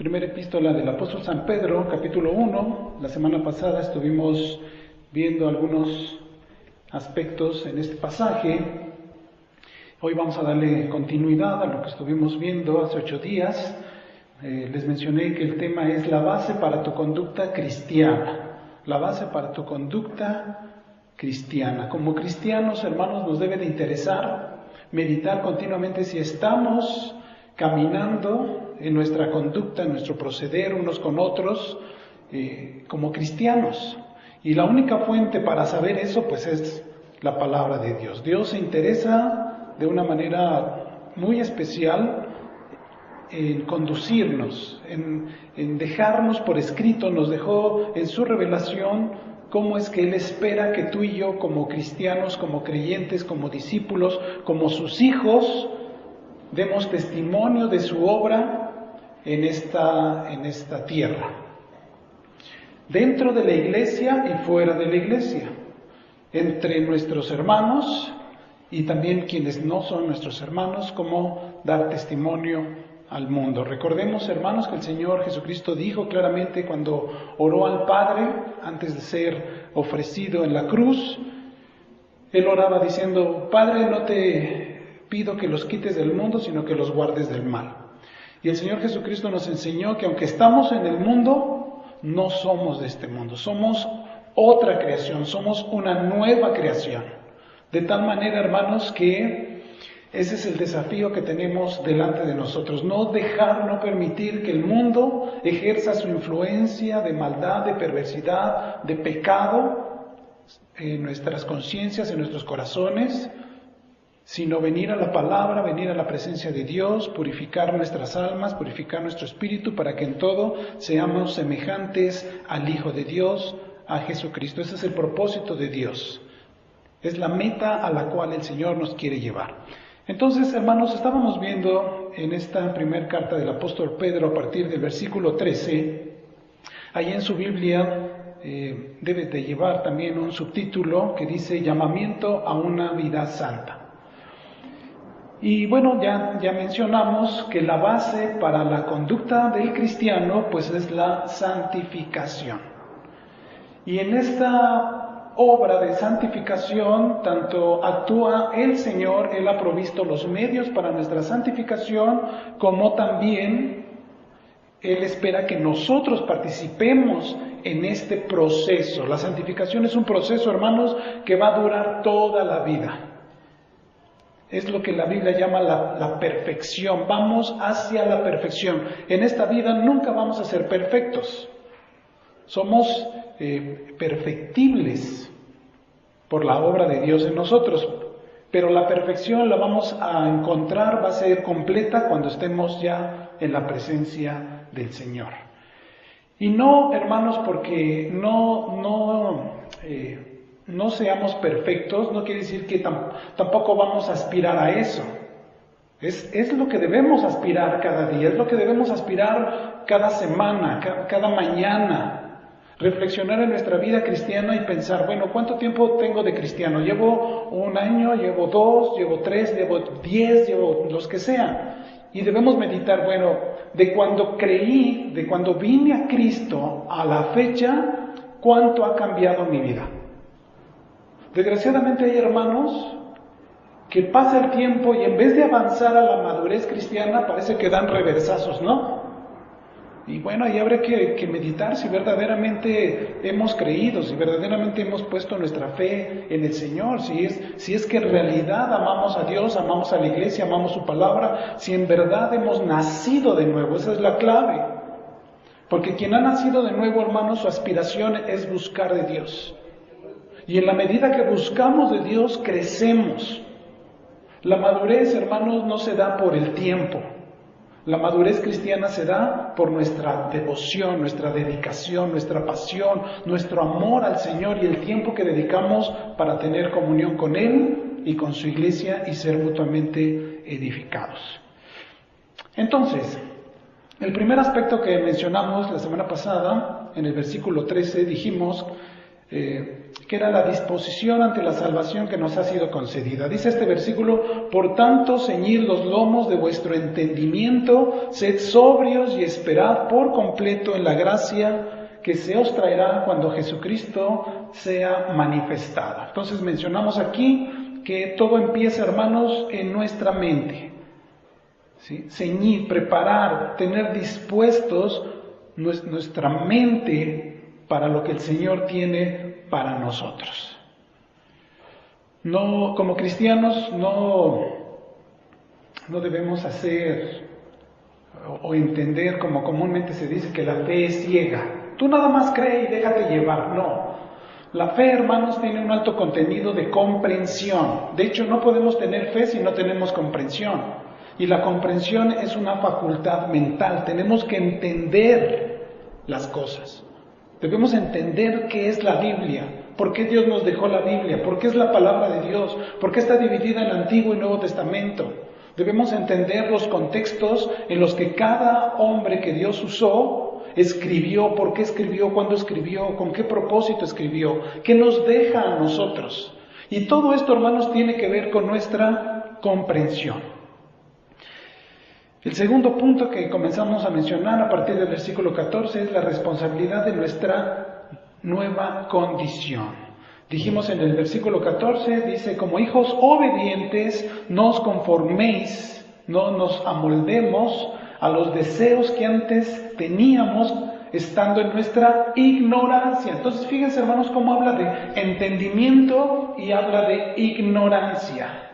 Primera epístola del apóstol San Pedro, capítulo 1. La semana pasada estuvimos viendo algunos aspectos en este pasaje. Hoy vamos a darle continuidad a lo que estuvimos viendo hace 8 días. Les mencioné que el tema es la base para tu conducta cristiana. La base para tu conducta cristiana. Como cristianos, hermanos, nos debe de interesar meditar continuamente si estamos caminando en nuestra conducta, en nuestro proceder unos con otros, como cristianos. Y la única fuente para saber eso, pues es la palabra de Dios. Dios se interesa de una manera muy especial en conducirnos, en dejarnos por escrito, nos dejó en su revelación cómo es que Él espera que tú y yo, como cristianos, como creyentes, como discípulos, como sus hijos, demos testimonio de su obra en esta tierra, dentro de la iglesia y fuera de la iglesia, entre nuestros hermanos y también quienes no son nuestros hermanos, como dar testimonio al mundo. Recordemos, hermanos, que el Señor Jesucristo dijo claramente cuando oró al Padre antes de ser ofrecido en la cruz. Él oraba diciendo: Padre, no te pido que los quites del mundo, sino que los guardes del mal. Y el Señor Jesucristo nos enseñó que aunque estamos en el mundo, no somos de este mundo, somos otra creación, somos una nueva creación. De tal manera, hermanos, que ese es el desafío que tenemos delante de nosotros, no permitir que el mundo ejerza su influencia de maldad, de perversidad, de pecado en nuestras conciencias, en nuestros corazones, sino venir a la palabra, venir a la presencia de Dios, purificar nuestras almas, purificar nuestro espíritu, para que en todo seamos semejantes al Hijo de Dios, a Jesucristo. Ese es el propósito de Dios, es la meta a la cual el Señor nos quiere llevar. Entonces, hermanos, estábamos viendo en esta primera carta del apóstol Pedro, a partir del versículo 13, ahí en su Biblia debe de llevar también un subtítulo que dice: llamamiento a una vida santa. Y bueno, ya mencionamos que la base para la conducta del cristiano pues es la santificación. Y en esta obra de santificación tanto actúa el Señor, Él ha provisto los medios para nuestra santificación, como también Él espera que nosotros participemos en este proceso. La santificación es un proceso, hermanos, que va a durar toda la vida. Es lo que la Biblia llama la perfección. Vamos hacia la perfección. En esta vida nunca vamos a ser perfectos. Somos perfectibles por la obra de Dios en nosotros. Pero la perfección la vamos a encontrar, va a ser completa cuando estemos ya en la presencia del Señor. Y no, hermanos, porque no seamos perfectos, no quiere decir que tampoco vamos a aspirar a eso. Es lo que debemos aspirar cada día, es lo que debemos aspirar cada semana, cada mañana. Reflexionar en nuestra vida cristiana y pensar: bueno, ¿cuánto tiempo tengo de cristiano? ¿Llevo 1 año? ¿Llevo 2? ¿Llevo 3? ¿Llevo 10? ¿Llevo los que sean? Y debemos meditar, bueno, de cuando creí, de cuando vine a Cristo a la fecha, ¿cuánto ha cambiado mi vida? Desgraciadamente hay hermanos que pasa el tiempo y en vez de avanzar a la madurez cristiana parece que dan reversazos, ¿no? Y bueno, ahí habrá que meditar si verdaderamente hemos creído, si verdaderamente hemos puesto nuestra fe en el Señor, si es que en realidad amamos a Dios, amamos a la iglesia, amamos su palabra, si en verdad hemos nacido de nuevo. Esa es la clave. Porque quien ha nacido de nuevo, hermanos, su aspiración es buscar de Dios. Y en la medida que buscamos de Dios, crecemos. La madurez, hermanos, no se da por el tiempo. La madurez cristiana se da por nuestra devoción, nuestra dedicación, nuestra pasión, nuestro amor al Señor y el tiempo que dedicamos para tener comunión con Él y con su iglesia y ser mutuamente edificados. Entonces, el primer aspecto que mencionamos la semana pasada, en el versículo 13, dijimos: que era la disposición ante la salvación que nos ha sido concedida. Dice este versículo: por tanto, ceñid los lomos de vuestro entendimiento, sed sobrios y esperad por completo en la gracia que se os traerá cuando Jesucristo sea manifestado. Entonces mencionamos aquí que todo empieza, hermanos, en nuestra mente. ¿Sí? Ceñir, preparar, tener dispuestos nuestra mente para lo que el Señor tiene para nosotros. No, como cristianos no debemos hacer o entender, como comúnmente se dice, que la fe es ciega. Tú nada más cree y déjate llevar. No. La fe, hermanos, tiene un alto contenido de comprensión. De hecho, no podemos tener fe si no tenemos comprensión. Y la comprensión es una facultad mental. Tenemos que entender las cosas. Debemos entender qué es la Biblia, por qué Dios nos dejó la Biblia, por qué es la palabra de Dios, por qué está dividida en Antiguo y Nuevo Testamento. Debemos entender los contextos en los que cada hombre que Dios usó escribió, por qué escribió, cuándo escribió, con qué propósito escribió, qué nos deja a nosotros. Y todo esto, hermanos, tiene que ver con nuestra comprensión. El segundo punto que comenzamos a mencionar a partir del versículo 14 es la responsabilidad de nuestra nueva condición. Dijimos en el versículo 14, dice: como hijos obedientes, no os conforméis, no nos amoldemos a los deseos que antes teníamos estando en nuestra ignorancia. Entonces fíjense, hermanos, cómo habla de entendimiento y habla de ignorancia.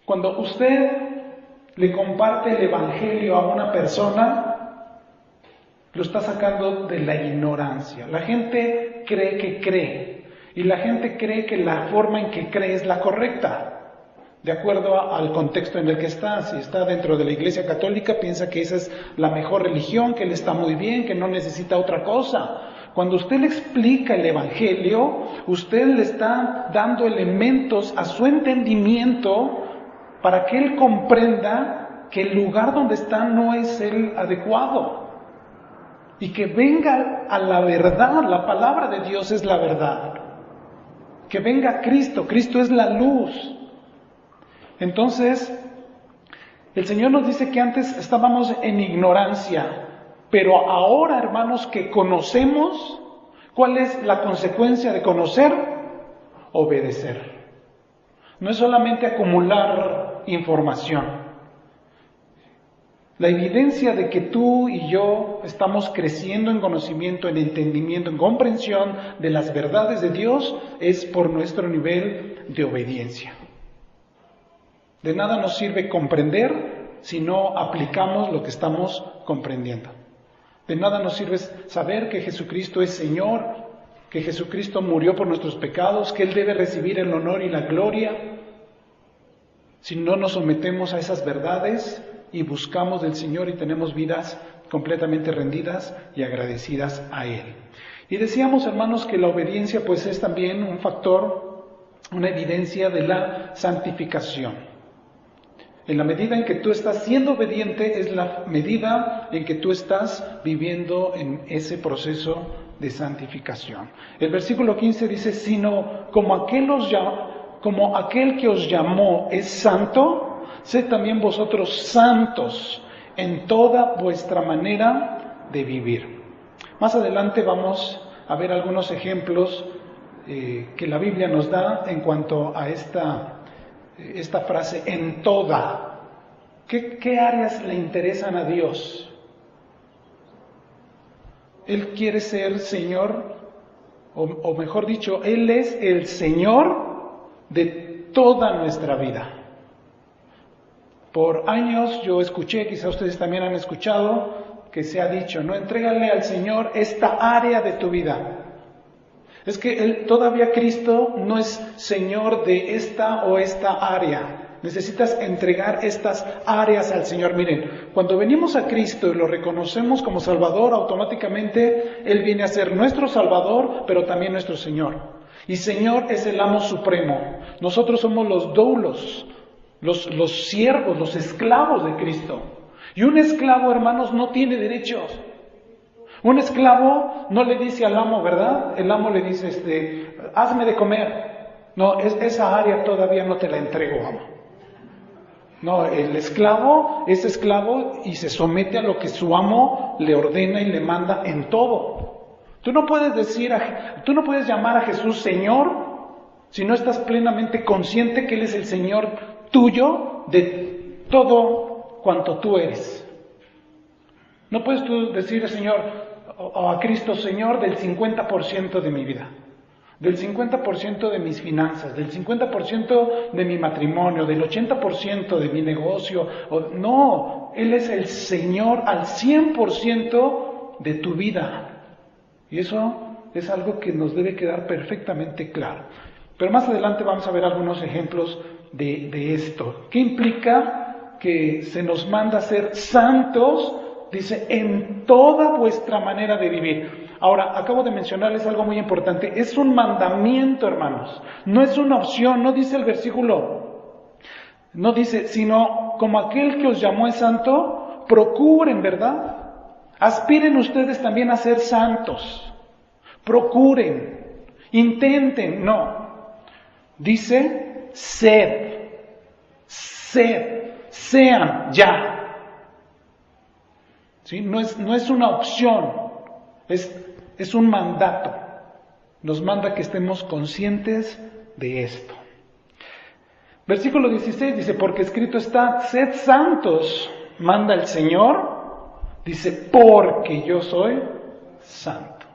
Cuando usted le comparte el Evangelio a una persona, lo está sacando de la ignorancia. La gente cree que cree, y la gente cree que la forma en que cree es la correcta, de acuerdo al contexto en el que está. Si está dentro de la Iglesia Católica, piensa que esa es la mejor religión, que él está muy bien, que no necesita otra cosa. Cuando usted le explica el Evangelio, usted le está dando elementos a su entendimiento para que él comprenda que el lugar donde está no es el adecuado y que venga a la verdad. La palabra de Dios es la verdad. Que venga Cristo. Cristo es la luz. Entonces, el Señor nos dice que antes estábamos en ignorancia, pero ahora, hermanos, que conocemos, ¿cuál es la consecuencia de conocer? Obedecer. No es solamente acumular información. La evidencia de que tú y yo estamos creciendo en conocimiento, en entendimiento, en comprensión de las verdades de Dios es por nuestro nivel de obediencia. De nada nos sirve comprender si no aplicamos lo que estamos comprendiendo. De nada nos sirve saber que Jesucristo es Señor, que Jesucristo murió por nuestros pecados, que Él debe recibir el honor y la gloria, si no nos sometemos a esas verdades y buscamos del Señor y tenemos vidas completamente rendidas y agradecidas a Él. Y decíamos, hermanos, que la obediencia pues es también un factor, una evidencia de la santificación. En la medida en que tú estás siendo obediente es la medida en que tú estás viviendo en ese proceso de santificación. El versículo 15 dice: sino como aquel que os llamó es santo, sed también vosotros santos en toda vuestra manera de vivir. Más adelante vamos a ver algunos ejemplos que la Biblia nos da en cuanto a esta frase, en toda. ¿Qué áreas le interesan a Dios? Él quiere ser Señor, o mejor dicho, Él es el Señor de toda nuestra vida. Por años yo escuché, quizá ustedes también han escuchado, que se ha dicho: no, entrégale al Señor esta área de tu vida. Es que todavía Cristo no es Señor de esta o esta área. Necesitas entregar estas áreas al Señor. Miren, cuando venimos a Cristo y lo reconocemos como Salvador, automáticamente Él viene a ser nuestro Salvador, pero también nuestro Señor. Y Señor es el amo supremo. Nosotros somos los doulos, los siervos, los esclavos de Cristo. Y un esclavo, hermanos, no tiene derechos. Un esclavo no le dice al amo, ¿verdad? El amo le dice, hazme de comer. No, esa área todavía no te la entrego, amo. No, el esclavo es esclavo y se somete a lo que su amo le ordena y le manda en todo. Tú no puedes llamar a Jesús Señor si no estás plenamente consciente que Él es el Señor tuyo de todo cuanto tú eres. No puedes tú decir, Señor, o a Cristo, Señor, del 50% de mi vida, del 50% de mis finanzas, del 50% de mi matrimonio, del 80% de mi negocio. No, Él es el Señor al 100% de tu vida. Y eso es algo que nos debe quedar perfectamente claro. Pero más adelante vamos a ver algunos ejemplos de esto. ¿Qué implica que se nos manda a ser santos? Dice, en toda vuestra manera de vivir. Ahora, acabo de mencionarles algo muy importante. Es un mandamiento, hermanos. No es una opción, no dice el versículo. No dice, sino como aquel que os llamó es santo, procuren, ¿verdad? Aspiren ustedes también a ser santos. Procuren, intenten, no. Dice, sean, ya. ¿Sí? No es una opción, es un mandato. Nos manda que estemos conscientes de esto. Versículo 16 dice, porque escrito está, sed santos, manda el Señor. Dice, porque yo soy santo.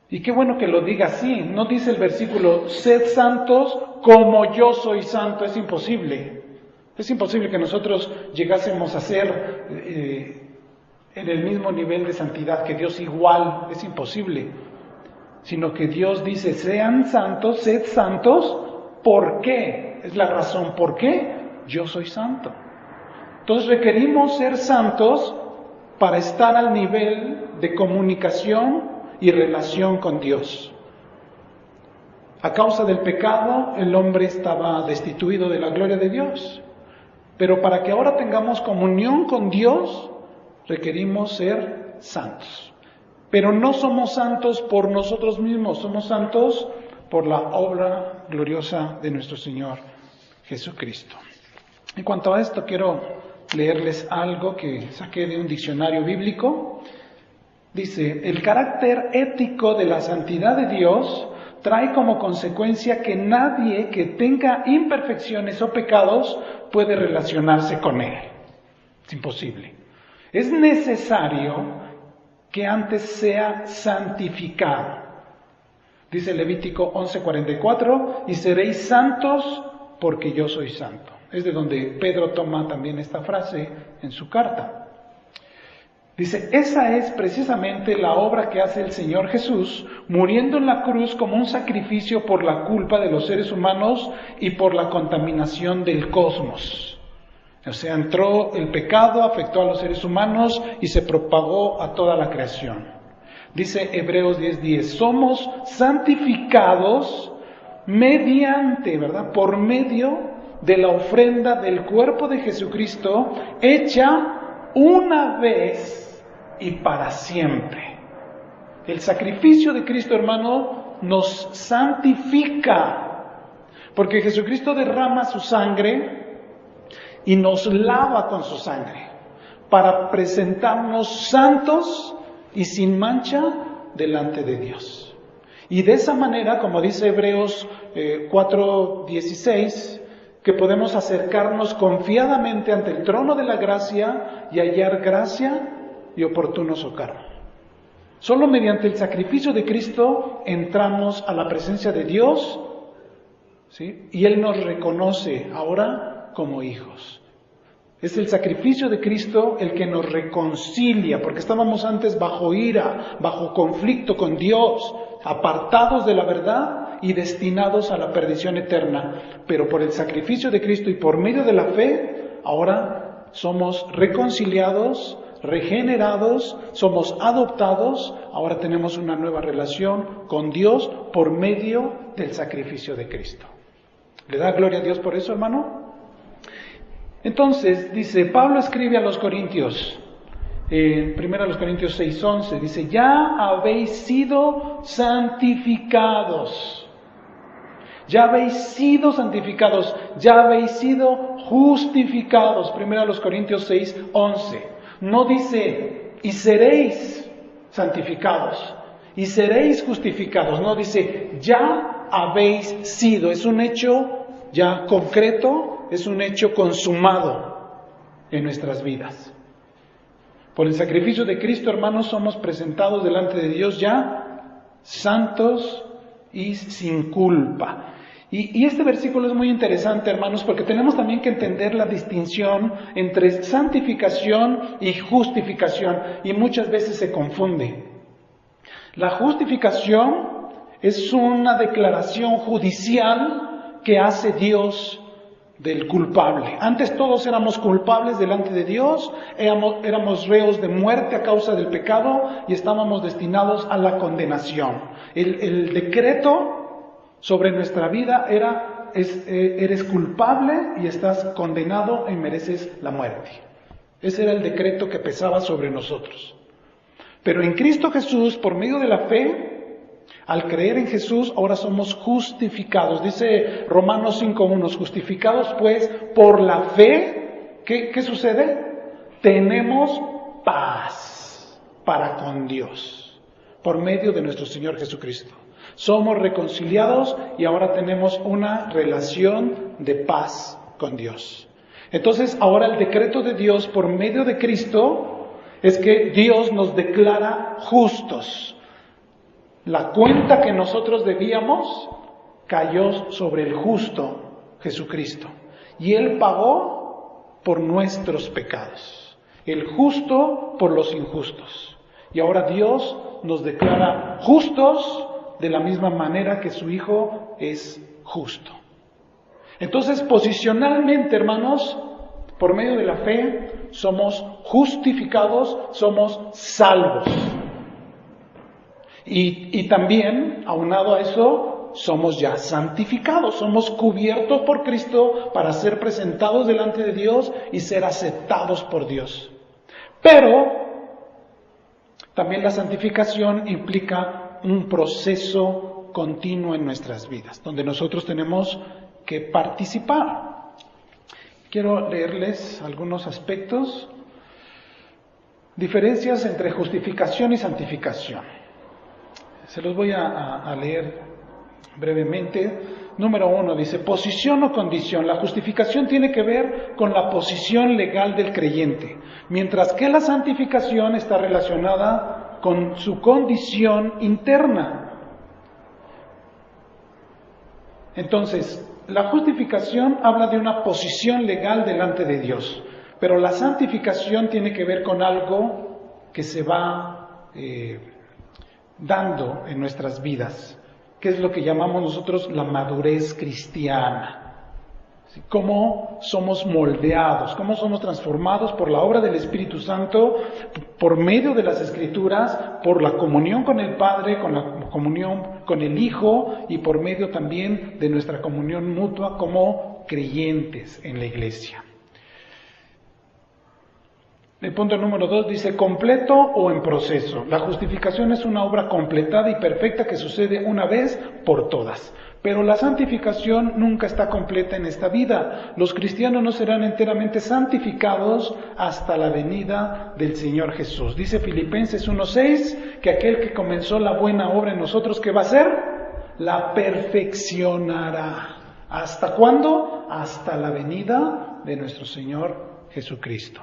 Y qué bueno que lo diga así. No dice el versículo, sed santos como yo soy santo. Es imposible. Es imposible que nosotros llegásemos a ser en el mismo nivel de santidad que Dios igual. Es imposible. Sino que Dios dice, sean santos, sed santos. ¿Por qué? Es la razón. ¿Por qué? Yo soy santo. Entonces requerimos ser santos para estar al nivel de comunicación y relación con Dios. A causa del pecado, el hombre estaba destituido de la gloria de Dios. Pero para que ahora tengamos comunión con Dios, requerimos ser santos. Pero no somos santos por nosotros mismos, somos santos por la obra gloriosa de nuestro Señor Jesucristo. En cuanto a esto, quiero leerles algo que saqué de un diccionario bíblico. Dice, el carácter ético de la santidad de Dios trae como consecuencia que nadie que tenga imperfecciones o pecados puede relacionarse con Él. Es imposible. Es necesario que antes sea santificado. Dice Levítico 11:44, y seréis santos porque yo soy santo. Es de donde Pedro toma también esta frase en su carta. Dice, esa es precisamente la obra que hace el Señor Jesús, muriendo en la cruz como un sacrificio por la culpa de los seres humanos y por la contaminación del cosmos. O sea, entró el pecado, afectó a los seres humanos y se propagó a toda la creación. Dice Hebreos 10:10, somos santificados mediante, ¿verdad? Por medio de la ofrenda del cuerpo de Jesucristo, hecha una vez y para siempre. El sacrificio de Cristo, hermano, nos santifica, porque Jesucristo derrama su sangre y nos lava con su sangre, para presentarnos santos y sin mancha delante de Dios. Y de esa manera, como dice Hebreos 4:16, que podemos acercarnos confiadamente ante el trono de la gracia y hallar gracia y oportuno socorro. Solo mediante el sacrificio de Cristo entramos a la presencia de Dios, ¿sí? Y Él nos reconoce ahora como hijos. Es el sacrificio de Cristo el que nos reconcilia, porque estábamos antes bajo ira, bajo conflicto con Dios, apartados de la verdad y destinados a la perdición eterna. Pero por el sacrificio de Cristo y por medio de la fe, ahora somos reconciliados, regenerados, somos adoptados, ahora tenemos una nueva relación con Dios por medio del sacrificio de Cristo. ¿Le da gloria a Dios por eso, hermano? Entonces, dice, Pablo escribe a los Corintios, En 1 Corintios 6:11 dice, ya habéis sido santificados. Ya habéis sido santificados, ya habéis sido justificados. 1 Corintios 6:11. No dice, y seréis santificados, y seréis justificados. No, dice, ya habéis sido. Es un hecho ya concreto, es un hecho consumado en nuestras vidas. Por el sacrificio de Cristo, hermanos, somos presentados delante de Dios ya santos y sin culpa. Y este versículo es muy interesante, hermanos, porque tenemos también que entender la distinción entre santificación y justificación, y muchas veces se confunde. La justificación es una declaración judicial que hace Dios del culpable. Antes todos éramos culpables delante de Dios, éramos reos de muerte a causa del pecado y estábamos destinados a la condenación. El decreto sobre nuestra vida eres culpable y estás condenado y mereces la muerte. Ese era el decreto que pesaba sobre nosotros. Pero en Cristo Jesús, por medio de la fe, al creer en Jesús, ahora somos justificados. Dice Romanos 5:1, justificados pues por la fe, ¿qué sucede? Tenemos paz para con Dios, por medio de nuestro Señor Jesucristo. Somos reconciliados y ahora tenemos una relación de paz con Dios. Entonces, ahora el decreto de Dios por medio de Cristo es que Dios nos declara justos. La cuenta que nosotros debíamos cayó sobre el justo Jesucristo. Y Él pagó por nuestros pecados. El justo por los injustos. Y ahora Dios nos declara justos de la misma manera que su Hijo es justo. Entonces, posicionalmente, hermanos, por medio de la fe, somos justificados, somos salvos. Y también, aunado a eso, somos ya santificados, somos cubiertos por Cristo para ser presentados delante de Dios y ser aceptados por Dios. Pero también la santificación implica un proceso continuo en nuestras vidas, donde nosotros tenemos que participar. Quiero leerles algunos aspectos, diferencias entre justificación y santificación. Se los voy a leer brevemente. Número 1 dice, posición o condición. La justificación tiene que ver con la posición legal del creyente, mientras que la santificación está relacionada con su condición interna. Entonces, la justificación habla de una posición legal delante de Dios, pero la santificación tiene que ver con algo que se va dando en nuestras vidas, que es lo que llamamos nosotros la madurez cristiana. Cómo somos moldeados, cómo somos transformados por la obra del Espíritu Santo, por medio de las Escrituras, por la comunión con el Padre, con la comunión con el Hijo y por medio también de nuestra comunión mutua como creyentes en la iglesia. El punto número 2 dice, completo o en proceso. La justificación es una obra completada y perfecta que sucede una vez por todas. Pero la santificación nunca está completa en esta vida. Los cristianos no serán enteramente santificados hasta la venida del Señor Jesús. Dice Filipenses 1:6 que aquel que comenzó la buena obra en nosotros, ¿qué va a hacer? La perfeccionará. ¿Hasta cuándo? Hasta la venida de nuestro Señor Jesucristo.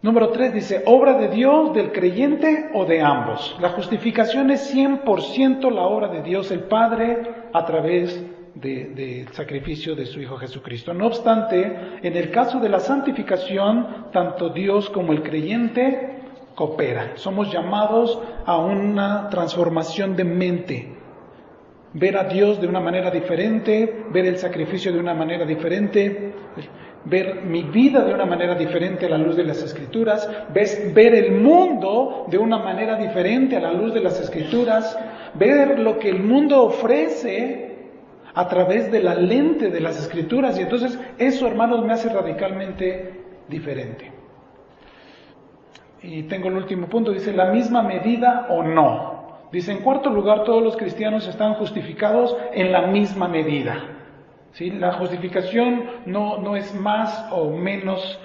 Número 3 dice, obra de Dios, del creyente o de ambos. La justificación es 100% la obra de Dios el Padre a través del sacrificio de su Hijo Jesucristo. No obstante, en el caso de la santificación, tanto Dios como el creyente cooperan. Somos llamados a una transformación de mente. Ver a Dios de una manera diferente, ver el sacrificio de una manera diferente, ver mi vida de una manera diferente a la luz de las Escrituras, ver el mundo de una manera diferente a la luz de las Escrituras, ver lo que el mundo ofrece a través de la lente de las Escrituras. Y entonces eso, hermanos, me hace radicalmente diferente. Y tengo el último punto, dice, ¿la misma medida o no? Dice, en cuarto lugar, todos los cristianos están justificados en la misma medida. ¿Sí? La justificación no es más o menos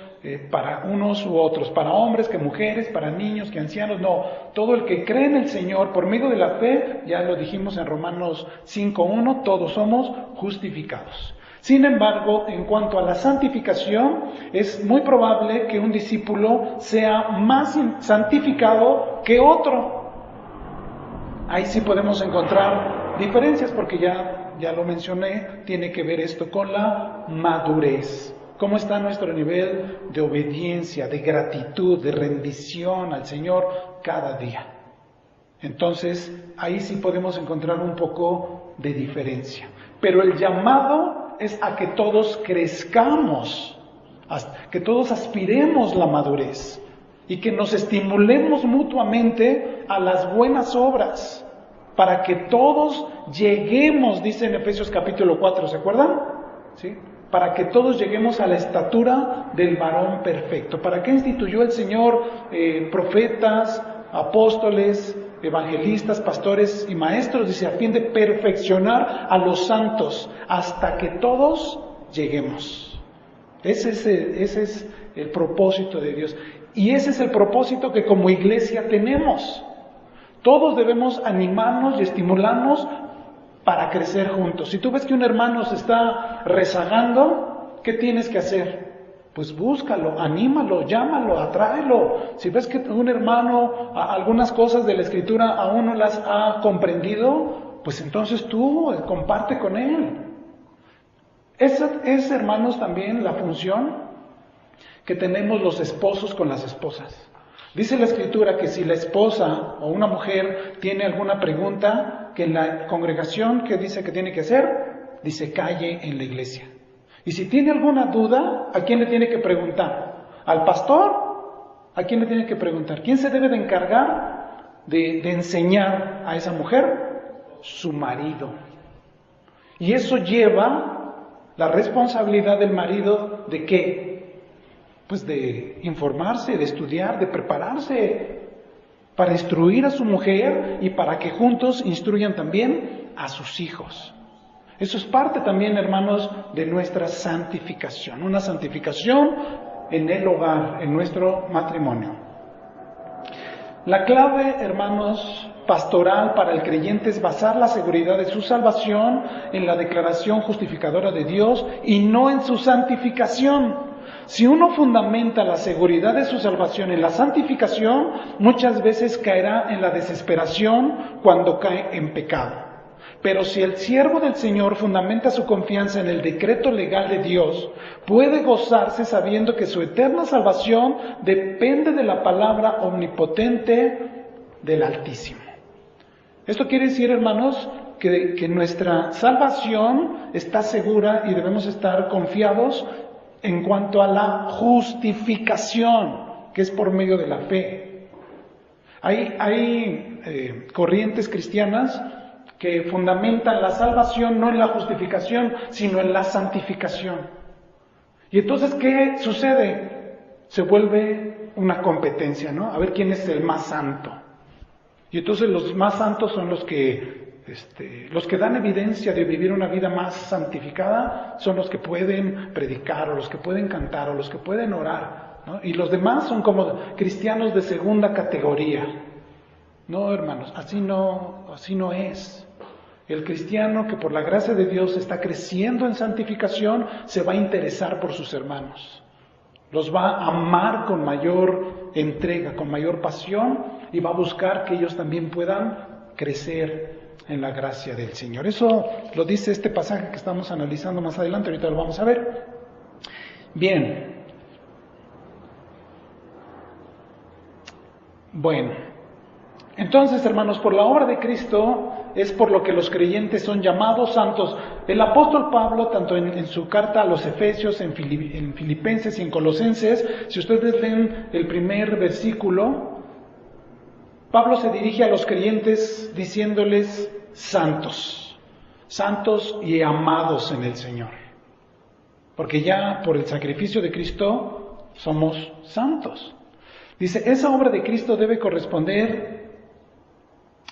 para unos u otros, para hombres que mujeres, para niños que ancianos, no. Todo el que cree en el Señor por medio de la fe, ya lo dijimos en Romanos 5:1, todos somos justificados. Sin embargo, en cuanto a la santificación, es muy probable que un discípulo sea más santificado que otro. Ahí sí podemos encontrar diferencias porque ya lo mencioné, tiene que ver esto con la madurez. ¿Cómo está nuestro nivel de obediencia, de gratitud, de rendición al Señor cada día? Entonces, ahí sí podemos encontrar un poco de diferencia. Pero el llamado es a que todos crezcamos, que todos aspiremos la madurez y que nos estimulemos mutuamente a las buenas obras, para que todos lleguemos, dice en Efesios capítulo 4, ¿se acuerdan? ¿Sí? Para que todos lleguemos a la estatura del varón perfecto. ¿Para qué instituyó el Señor profetas, apóstoles, evangelistas, pastores y maestros? Dice, a fin de perfeccionar a los santos, hasta que todos lleguemos. Ese es el propósito de Dios. Y ese es el propósito que como iglesia tenemos. Todos debemos animarnos y estimularnos para crecer juntos. Si tú ves que un hermano se está rezagando, ¿qué tienes que hacer? Pues búscalo, anímalo, llámalo, atráelo. Si ves que un hermano algunas cosas de la Escritura aún no las ha comprendido, pues entonces tú comparte con él. Esa es, hermanos, también la función que tenemos los esposos con las esposas. Dice la Escritura que si la esposa o una mujer tiene alguna pregunta, que en la congregación, ¿qué dice que tiene que hacer? Dice, calle en la iglesia. Y si tiene alguna duda, ¿a quién le tiene que preguntar? ¿Al pastor? ¿A quién le tiene que preguntar? ¿Quién se debe de encargar de enseñar a esa mujer? Su marido. Y eso lleva la responsabilidad del marido ¿de qué? Pues de informarse, de estudiar, de prepararse para instruir a su mujer y para que juntos instruyan también a sus hijos. Eso es parte también, hermanos, de nuestra santificación. Una santificación en el hogar, en nuestro matrimonio. La clave, hermanos, pastoral para el creyente es basar la seguridad de su salvación en la declaración justificadora de Dios y no en su santificación. Si uno fundamenta la seguridad de su salvación en la santificación, muchas veces caerá en la desesperación cuando cae en pecado. Pero si el siervo del Señor fundamenta su confianza en el decreto legal de Dios, puede gozarse sabiendo que su eterna salvación depende de la palabra omnipotente del Altísimo. Esto quiere decir, hermanos, que nuestra salvación está segura y debemos estar confiados en cuanto a la justificación, que es por medio de la fe. Hay corrientes cristianas que fundamentan la salvación no en la justificación, sino en la santificación. Y entonces, ¿qué sucede? Se vuelve una competencia, ¿no? A ver quién es el más santo. Y entonces los más santos son los que dan evidencia de vivir una vida más santificada, son los que pueden predicar, o los que pueden cantar, o los que pueden orar, ¿no? Y los demás son como cristianos de segunda categoría. No, hermanos, así no es. El cristiano que por la gracia de Dios está creciendo en santificación se va a interesar por sus hermanos. Los va a amar con mayor entrega, con mayor pasión, y va a buscar que ellos también puedan crecer en la gracia del Señor. Eso lo dice este pasaje que estamos analizando más adelante, ahorita lo vamos a ver. Bien. Bueno, entonces, hermanos, por la obra de Cristo es por lo que los creyentes son llamados santos. El apóstol Pablo, tanto en su carta a los Efesios, en Filipenses y en Colosenses, si ustedes leen el primer versículo, Pablo se dirige a los creyentes diciéndoles santos, santos y amados en el Señor. Porque ya por el sacrificio de Cristo somos santos. Dice, esa obra de Cristo debe corresponder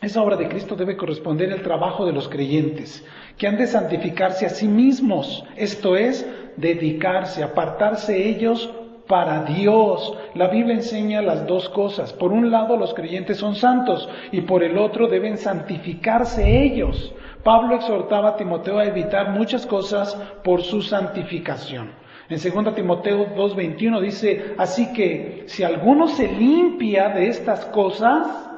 el trabajo de los creyentes, que han de santificarse a sí mismos, esto es, dedicarse, apartarse ellos para Dios. La Biblia enseña las dos cosas. Por un lado, los creyentes son santos y por el otro deben santificarse ellos. Pablo exhortaba a Timoteo a evitar muchas cosas por su santificación. En 2 Timoteo 2:21 dice, así que si alguno se limpia de estas cosas,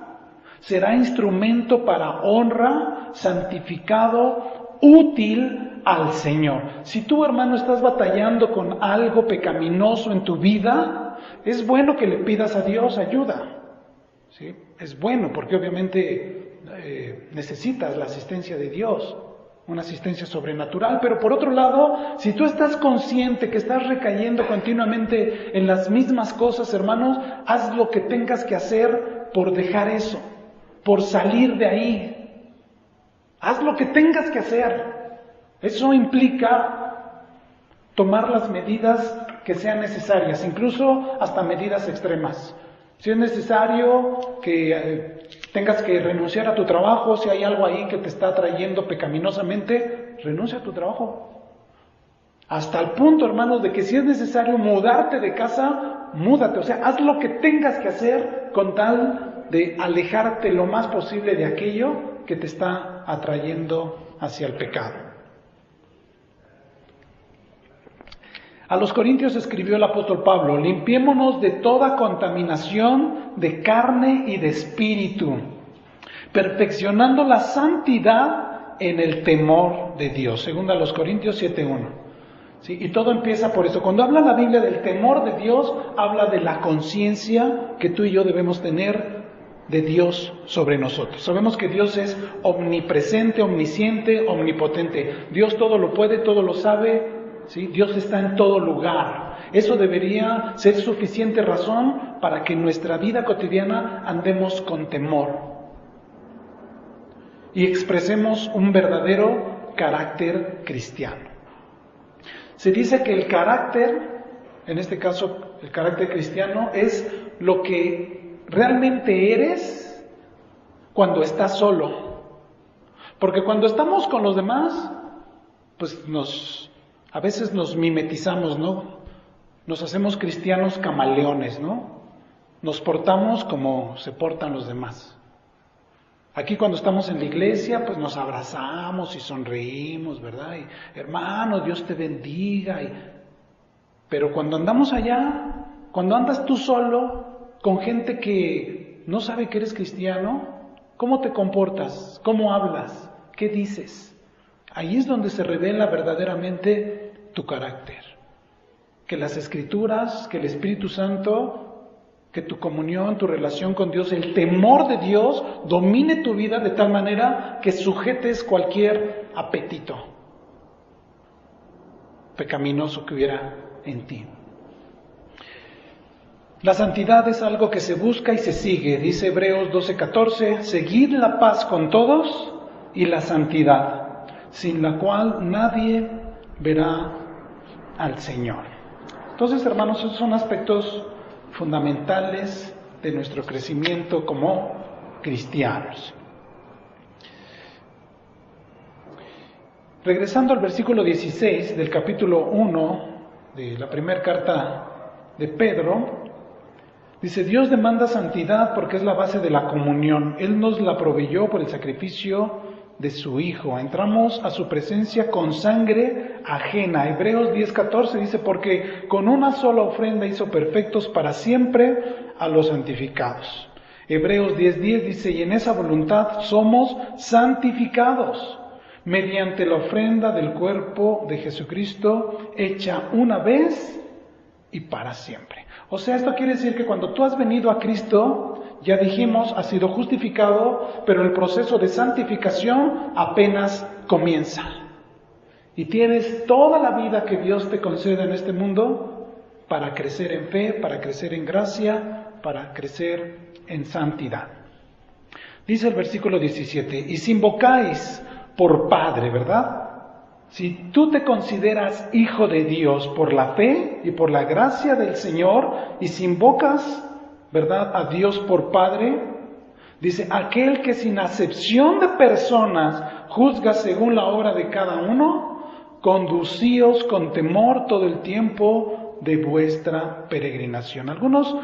será instrumento para honra, santificado, útil al Señor. Si tú, hermano, estás batallando con algo pecaminoso en tu vida, es bueno que le pidas a Dios ayuda. ¿Sí? Es bueno porque obviamente necesitas la asistencia de Dios, una asistencia sobrenatural. Pero por otro lado, si tú estás consciente que estás recayendo continuamente en las mismas cosas, hermanos, haz lo que tengas que hacer por dejar eso, por salir de ahí. Haz lo que tengas que hacer. Eso implica tomar las medidas que sean necesarias, incluso hasta medidas extremas. Si es necesario que tengas que renunciar a tu trabajo, si hay algo ahí que te está atrayendo pecaminosamente, renuncia a tu trabajo. Hasta el punto, hermanos, de que si es necesario mudarte de casa, múdate. O sea, haz lo que tengas que hacer con tal de alejarte lo más posible de aquello que te está atrayendo hacia el pecado. A los Corintios escribió el apóstol Pablo, limpiémonos de toda contaminación de carne y de espíritu, perfeccionando la santidad en el temor de Dios, según a los Corintios 7:1. ¿Sí? Y todo empieza por eso. Cuando habla la Biblia del temor de Dios, habla de la conciencia que tú y yo debemos tener de Dios sobre nosotros. Sabemos que Dios es omnipresente, omnisciente, omnipotente. Dios todo lo puede, todo lo sabe. ¿Sí? Dios está en todo lugar. Eso debería ser suficiente razón para que en nuestra vida cotidiana andemos con temor y expresemos un verdadero carácter cristiano. Se dice que el carácter, en este caso el carácter cristiano, es lo que realmente eres cuando estás solo. Porque cuando estamos con los demás, pues a veces nos mimetizamos, ¿no? Nos hacemos cristianos camaleones, ¿no? Nos portamos como se portan los demás. Aquí cuando estamos en la iglesia, pues nos abrazamos y sonreímos, ¿verdad? Y, hermano, Dios te bendiga. Pero cuando andamos allá, cuando andas tú solo, con gente que no sabe que eres cristiano, ¿cómo te comportas? ¿Cómo hablas? ¿Qué dices? Ahí es donde se revela verdaderamente tu carácter. Que las Escrituras, que el Espíritu Santo, que tu comunión, tu relación con Dios, el temor de Dios domine tu vida de tal manera que sujetes cualquier apetito pecaminoso que hubiera en ti. La santidad es algo que se busca y se sigue. Dice Hebreos 12:14, seguid la paz con todos y la santidad, sin la cual nadie verá al Señor. Entonces, hermanos, esos son aspectos fundamentales de nuestro crecimiento como cristianos. Regresando al versículo 16 del capítulo 1 de la primera carta de Pedro, dice, Dios demanda santidad porque es la base de la comunión. Él nos la proveyó por el sacrificio de su Hijo. Entramos a su presencia con sangre ajena. Hebreos 10:14 dice, porque con una sola ofrenda hizo perfectos para siempre a los santificados. Hebreos 10:10 dice, y en esa voluntad somos santificados mediante la ofrenda del cuerpo de Jesucristo hecha una vez y para siempre. O sea, esto quiere decir que cuando tú has venido a Cristo, ya dijimos, has sido justificado, pero el proceso de santificación apenas comienza. Y tienes toda la vida que Dios te concede en este mundo para crecer en fe, para crecer en gracia, para crecer en santidad. Dice el versículo 17, y si invocáis por Padre, ¿verdad? Si tú te consideras hijo de Dios por la fe y por la gracia del Señor, y si invocas, ¿verdad?, a Dios por Padre. Dice, aquel que sin acepción de personas juzga según la obra de cada uno, conducíos con temor todo el tiempo de vuestra peregrinación. Algunos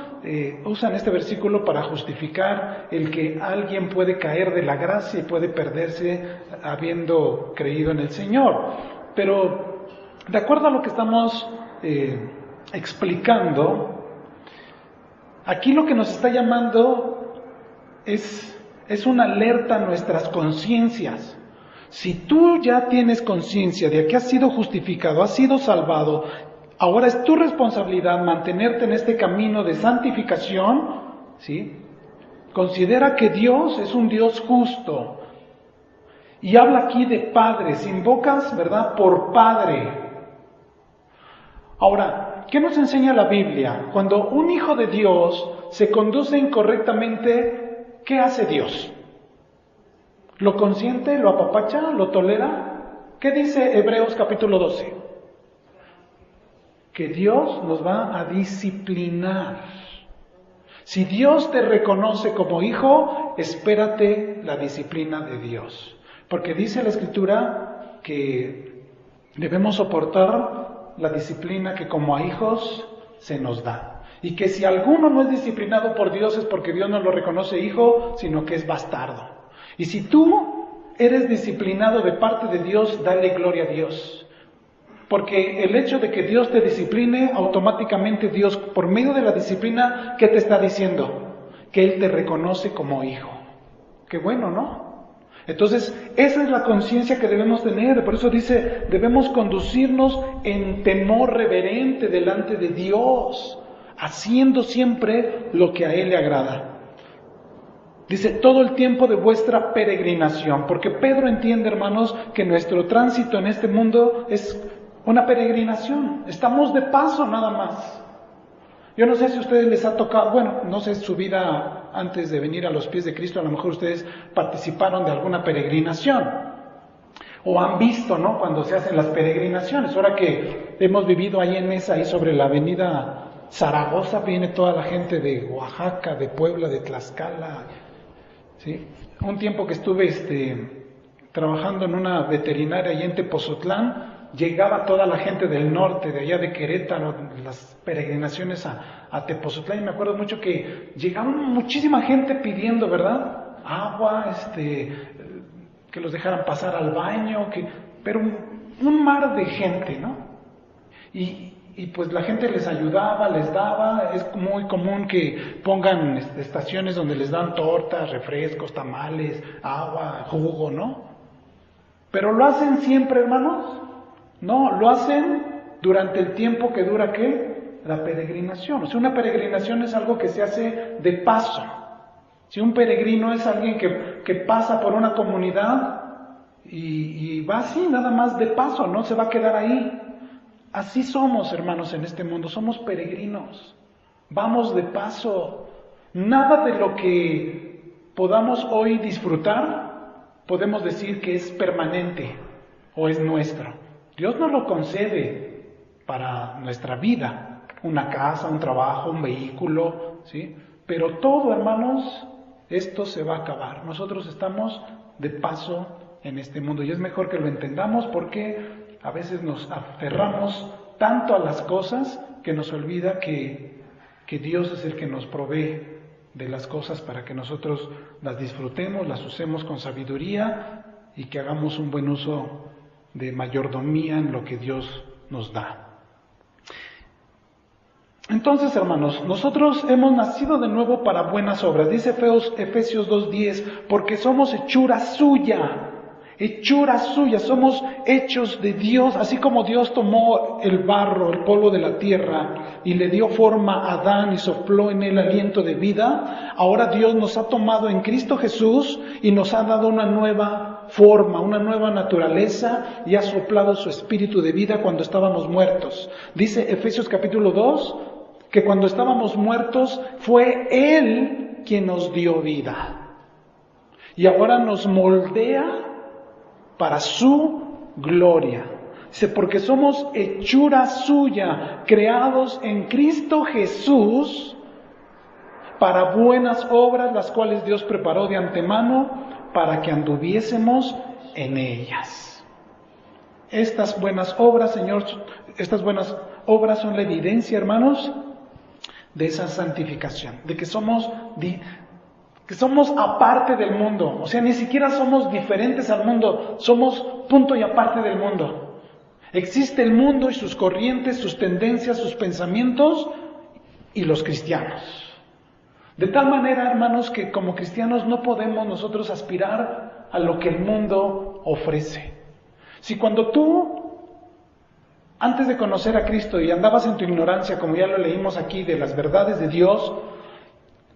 usan este versículo para justificar el que alguien puede caer de la gracia y puede perderse habiendo creído en el Señor. Pero de acuerdo a lo que estamos explicando, aquí lo que nos está llamando es una alerta a nuestras conciencias. Si tú ya tienes conciencia de que has sido justificado, has sido salvado, ahora es tu responsabilidad mantenerte en este camino de santificación, ¿sí? Considera que Dios es un Dios justo. Y habla aquí de padres, invocas, ¿verdad?, por Padre. Ahora, ¿qué nos enseña la Biblia? Cuando un hijo de Dios se conduce incorrectamente, ¿qué hace Dios? ¿Lo consiente? ¿Lo apapacha? ¿Lo tolera? ¿Qué dice Hebreos capítulo 12? Que Dios nos va a disciplinar. Si Dios te reconoce como hijo, espérate la disciplina de Dios. Porque dice la Escritura que debemos soportar la disciplina que como a hijos se nos da. Y que si alguno no es disciplinado por Dios es porque Dios no lo reconoce hijo, sino que es bastardo. Y si tú eres disciplinado de parte de Dios, dale gloria a Dios. Porque el hecho de que Dios te discipline, automáticamente Dios, por medio de la disciplina, ¿qué te está diciendo? Que Él te reconoce como hijo. Qué bueno, ¿no? Entonces, esa es la conciencia que debemos tener. Por eso dice, debemos conducirnos en temor reverente delante de Dios, haciendo siempre lo que a Él le agrada. Dice, todo el tiempo de vuestra peregrinación, porque Pedro entiende, hermanos, que nuestro tránsito en este mundo es una peregrinación. Estamos de paso nada más. Yo no sé si a ustedes les ha tocado, bueno, no sé su vida antes de venir a los pies de Cristo, a lo mejor ustedes participaron de alguna peregrinación. O han visto, ¿no?, cuando se hacen las peregrinaciones. Ahora que hemos vivido ahí en Mesa, ahí sobre la avenida Zaragoza, viene toda la gente de Oaxaca, de Puebla, de Tlaxcala. ¿Sí? Un tiempo que estuve trabajando en una veterinaria allá en Tepozotlán, llegaba toda la gente del norte, de allá de Querétaro, las peregrinaciones a Tepozotlán, y me acuerdo mucho que llegaba muchísima gente pidiendo, ¿verdad?, agua, que los dejaran pasar al baño, pero un mar de gente, ¿no? Y pues la gente les ayudaba, les daba. Es muy común que pongan estaciones donde les dan tortas, refrescos, tamales, agua, jugo, ¿no? Pero ¿lo hacen siempre, hermanos? No, lo hacen durante el tiempo que dura, ¿qué? La peregrinación. O sea, una peregrinación es algo que se hace de paso. Si un peregrino es alguien que pasa por una comunidad y va así, nada más de paso, no se va a quedar ahí. Así somos, hermanos, en este mundo, somos peregrinos, vamos de paso. Nada de lo que podamos hoy disfrutar, podemos decir que es permanente o es nuestro. Dios nos lo concede para nuestra vida, una casa, un trabajo, un vehículo, ¿sí? Pero todo, hermanos, esto se va a acabar. Nosotros estamos de paso en este mundo y es mejor que lo entendamos porque a veces nos aferramos tanto a las cosas que nos olvida que Dios es el que nos provee de las cosas para que nosotros las disfrutemos, las usemos con sabiduría y que hagamos un buen uso de mayordomía en lo que Dios nos da. Entonces, hermanos, nosotros hemos nacido de nuevo para buenas obras. Dice Efesios 2:10, porque somos hechura suya, somos hechos de Dios, así como Dios tomó el barro, el polvo de la tierra y le dio forma a Adán y sopló en él aliento de vida. Ahora Dios nos ha tomado en Cristo Jesús y nos ha dado una nueva forma, una nueva naturaleza y ha soplado su espíritu de vida cuando estábamos muertos. Dice Efesios capítulo 2 que cuando estábamos muertos fue Él quien nos dio vida y ahora nos moldea para su gloria. Dice, porque somos hechura suya, creados en Cristo Jesús para buenas obras, las cuales Dios preparó de antemano para que anduviésemos en ellas. Estas buenas obras, Señor, estas buenas obras son la evidencia, hermanos, de esa santificación, de que somos aparte del mundo. O sea, ni siquiera somos diferentes al mundo, somos punto y aparte del mundo. Existe el mundo y sus corrientes, sus tendencias, sus pensamientos y los cristianos. De tal manera, hermanos, que como cristianos no podemos nosotros aspirar a lo que el mundo ofrece. Si cuando tú, antes de conocer a Cristo y andabas en tu ignorancia, como ya lo leímos aquí, de las verdades de Dios,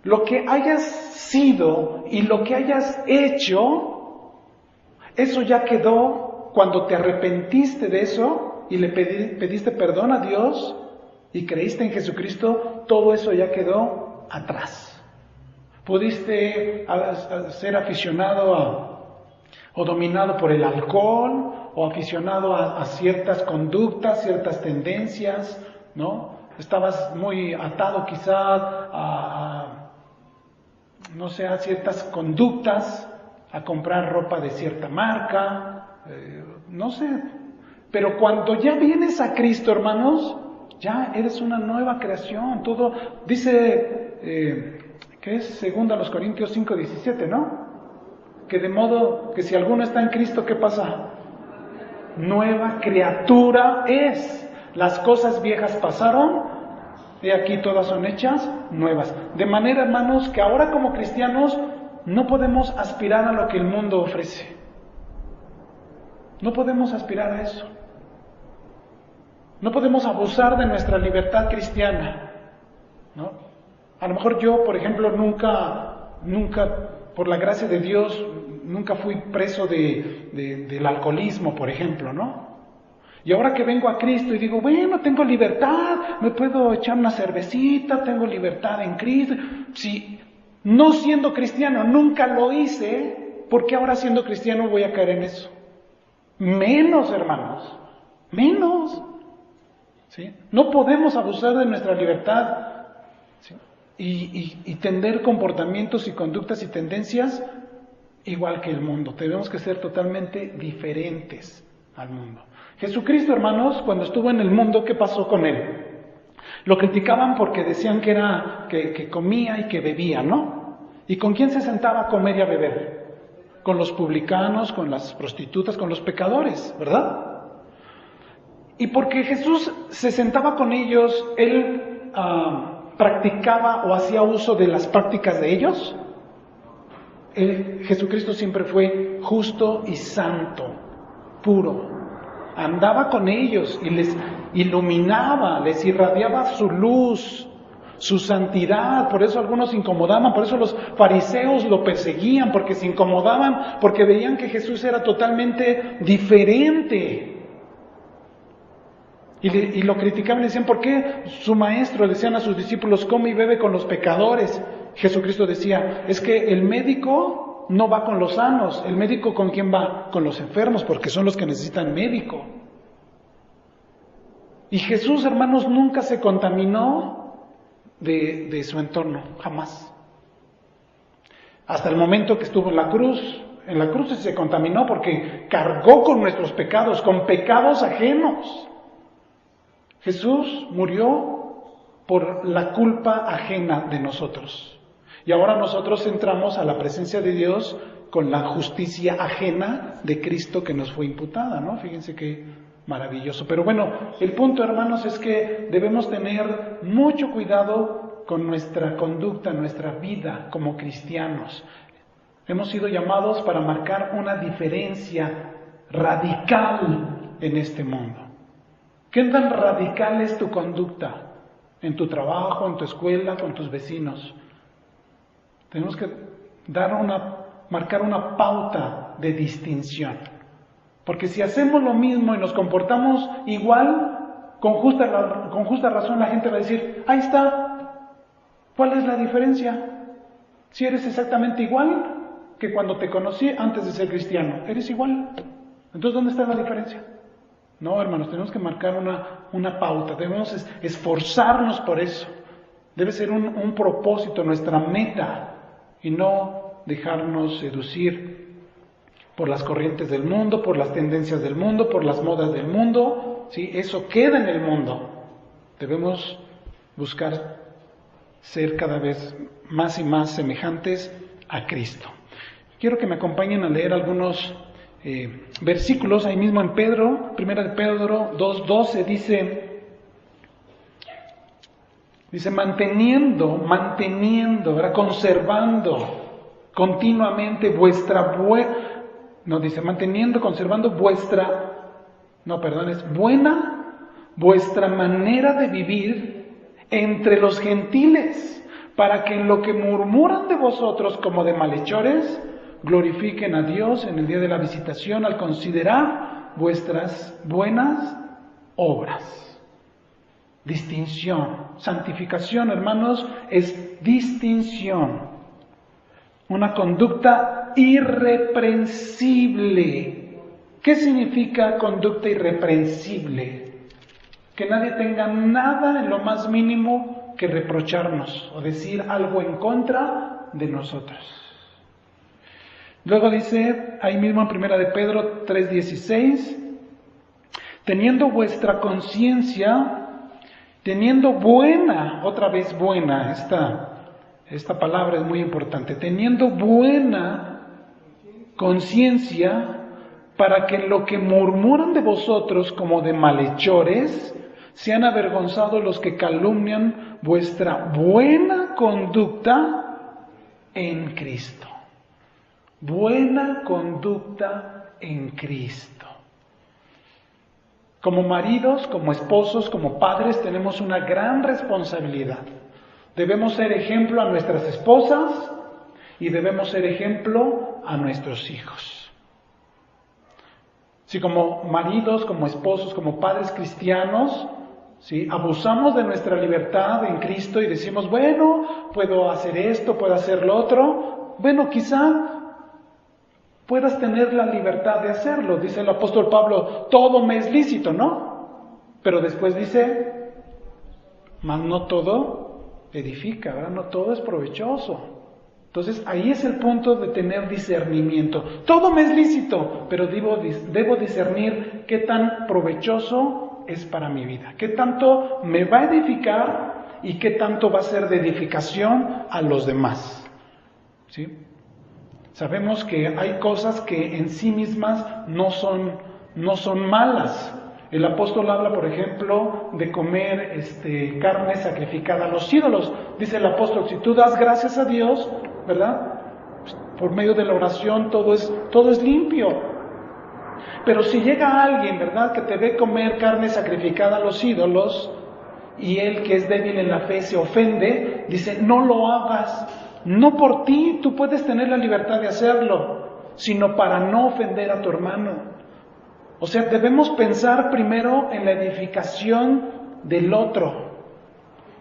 lo que hayas sido y lo que hayas hecho, eso ya quedó. Cuando te arrepentiste de eso y le pediste perdón a Dios y creíste en Jesucristo, todo eso ya quedó atrás. Pudiste ser aficionado o dominado por el alcohol, o aficionado a ciertas conductas, ciertas tendencias, ¿no? Estabas muy atado quizá a ciertas conductas, a comprar ropa de cierta marca, no sé. Pero cuando ya vienes a Cristo, hermanos, ya eres una nueva creación. Todo dice, que es 2 Corintios 5:17, ¿no? Que de modo que si alguno está en Cristo, ¿qué pasa? Nueva criatura es. Las cosas viejas pasaron, y aquí todas son hechas nuevas. De manera, hermanos, que ahora como cristianos no podemos aspirar a lo que el mundo ofrece. No podemos aspirar a eso. No podemos abusar de nuestra libertad cristiana, ¿no? A lo mejor yo, por ejemplo, nunca, por la gracia de Dios, nunca fui preso del alcoholismo, por ejemplo, ¿no? Y ahora que vengo a Cristo y digo, bueno, tengo libertad, me puedo echar una cervecita, tengo libertad en Cristo. Si no siendo cristiano nunca lo hice, ¿por qué ahora siendo cristiano voy a caer en eso? Menos, hermanos, menos. ¿Sí? No podemos abusar de nuestra libertad, ¿sí? y tender comportamientos y conductas y tendencias igual que el mundo. Tenemos que ser totalmente diferentes al mundo. Jesucristo, hermanos, cuando estuvo en el mundo, ¿qué pasó con él? Lo criticaban porque decían que comía y que bebía, ¿no? ¿Y con quién se sentaba a comer y a beber? Con los publicanos, con las prostitutas, con los pecadores, ¿verdad? Y porque Jesús se sentaba con ellos, Él practicaba o hacía uso de las prácticas de ellos. Jesucristo siempre fue justo y santo, puro. Andaba con ellos y les iluminaba, les irradiaba su luz, su santidad. Por eso algunos se incomodaban, por eso los fariseos lo perseguían, porque se incomodaban, porque veían que Jesús era totalmente diferente. Y lo criticaban y decían, ¿por qué su maestro, decían a sus discípulos, come y bebe con los pecadores? Jesucristo decía, es que el médico no va con los sanos, el médico ¿con quién va? Con los enfermos, porque son los que necesitan médico. Y Jesús, hermanos, nunca se contaminó de su entorno, jamás. Hasta el momento que estuvo en la cruz se contaminó porque cargó con nuestros pecados, con pecados ajenos. Jesús murió por la culpa ajena de nosotros. Y ahora nosotros entramos a la presencia de Dios con la justicia ajena de Cristo que nos fue imputada, ¿no? Fíjense qué maravilloso. Pero bueno, el punto, hermanos, es que debemos tener mucho cuidado con nuestra conducta, nuestra vida como cristianos. Hemos sido llamados para marcar una diferencia radical en este mundo. ¿Qué tan radical es tu conducta en tu trabajo, en tu escuela, con tus vecinos? Tenemos que marcar una pauta de distinción. Porque si hacemos lo mismo y nos comportamos igual, con justa razón la gente va a decir, ahí está, ¿cuál es la diferencia? Si eres exactamente igual que cuando te conocí antes de ser cristiano, eres igual. Entonces, ¿dónde está la diferencia? No, hermanos, tenemos que marcar una pauta, debemos esforzarnos por eso. Debe ser un propósito, nuestra meta, y no dejarnos seducir por las corrientes del mundo, por las tendencias del mundo, por las modas del mundo. ¿Sí? Eso queda en el mundo. Debemos buscar ser cada vez más y más semejantes a Cristo. Quiero que me acompañen a leer algunos versículos, ahí mismo en Pedro, 1 de Pedro 2:12 dice manteniendo, ¿verdad? Conservando continuamente vuestra manera de vivir entre los gentiles, para que en lo que murmuran de vosotros como de malhechores, glorifiquen a Dios en el día de la visitación al considerar vuestras buenas obras. Distinción. Santificación, hermanos, es distinción. Una conducta irreprensible. ¿Qué significa conducta irreprensible? Que nadie tenga nada en lo más mínimo que reprocharnos o decir algo en contra de nosotros. Luego dice, ahí mismo en 1 de Pedro 3:16, teniendo vuestra conciencia, teniendo buena, otra vez buena, esta palabra es muy importante, teniendo buena conciencia, para que en lo que murmuran de vosotros como de malhechores, sean avergonzados los que calumnian vuestra buena conducta en Cristo. Buena conducta en Cristo. Como maridos, como esposos, como padres, tenemos una gran responsabilidad. Debemos ser ejemplo a nuestras esposas y debemos ser ejemplo a nuestros hijos. Si como maridos, como esposos, como padres cristianos, ¿sí?, abusamos de nuestra libertad en Cristo y decimos, bueno, puedo hacer esto, puedo hacer lo otro, bueno, quizá puedas tener la libertad de hacerlo. Dice el apóstol Pablo, todo me es lícito, ¿no? Pero después dice, mas no todo edifica, ¿verdad? No todo es provechoso. Entonces ahí es el punto de tener discernimiento. Todo me es lícito, pero debo discernir qué tan provechoso es para mi vida, qué tanto me va a edificar y qué tanto va a ser de edificación a los demás. ¿Sí? Sabemos que hay cosas que en sí mismas no son malas. El apóstol habla, por ejemplo, de comer carne sacrificada a los ídolos. Dice el apóstol, si tú das gracias a Dios, ¿verdad? Por medio de la oración todo es limpio. Pero si llega alguien, ¿verdad?, que te ve comer carne sacrificada a los ídolos y él que es débil en la fe se ofende, dice, no lo hagas. No por ti, tú puedes tener la libertad de hacerlo, sino para no ofender a tu hermano. O sea, debemos pensar primero en la edificación del otro.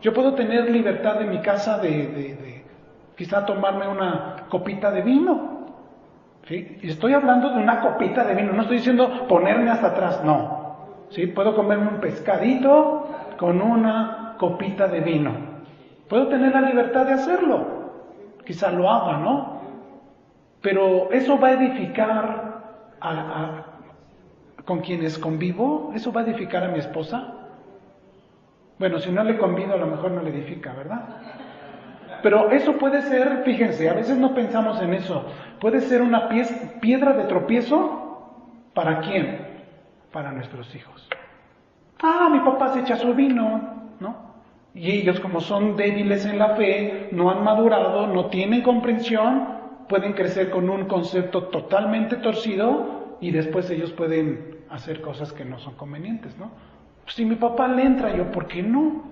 Yo puedo tener libertad en mi casa de quizá tomarme una copita de vino. ¿Sí? Y estoy hablando de una copita de vino, no estoy diciendo ponerme hasta atrás, no. ¿Sí? Puedo comerme un pescadito con una copita de vino. Puedo tener la libertad de hacerlo. Quizá lo haga, ¿no? Pero eso va a edificar con quienes convivo, eso va a edificar a mi esposa. Bueno, si no le convido, a lo mejor no le edifica, ¿verdad? Pero eso puede ser, fíjense, a veces no pensamos en eso, puede ser una piedra de tropiezo, ¿para quién? Para nuestros hijos. Mi papá se echa su vino, ¿no? Y ellos, como son débiles en la fe, no han madurado, no tienen comprensión, pueden crecer con un concepto totalmente torcido y después ellos pueden hacer cosas que no son convenientes, ¿no? Pues si mi papá le entra, yo, ¿por qué no?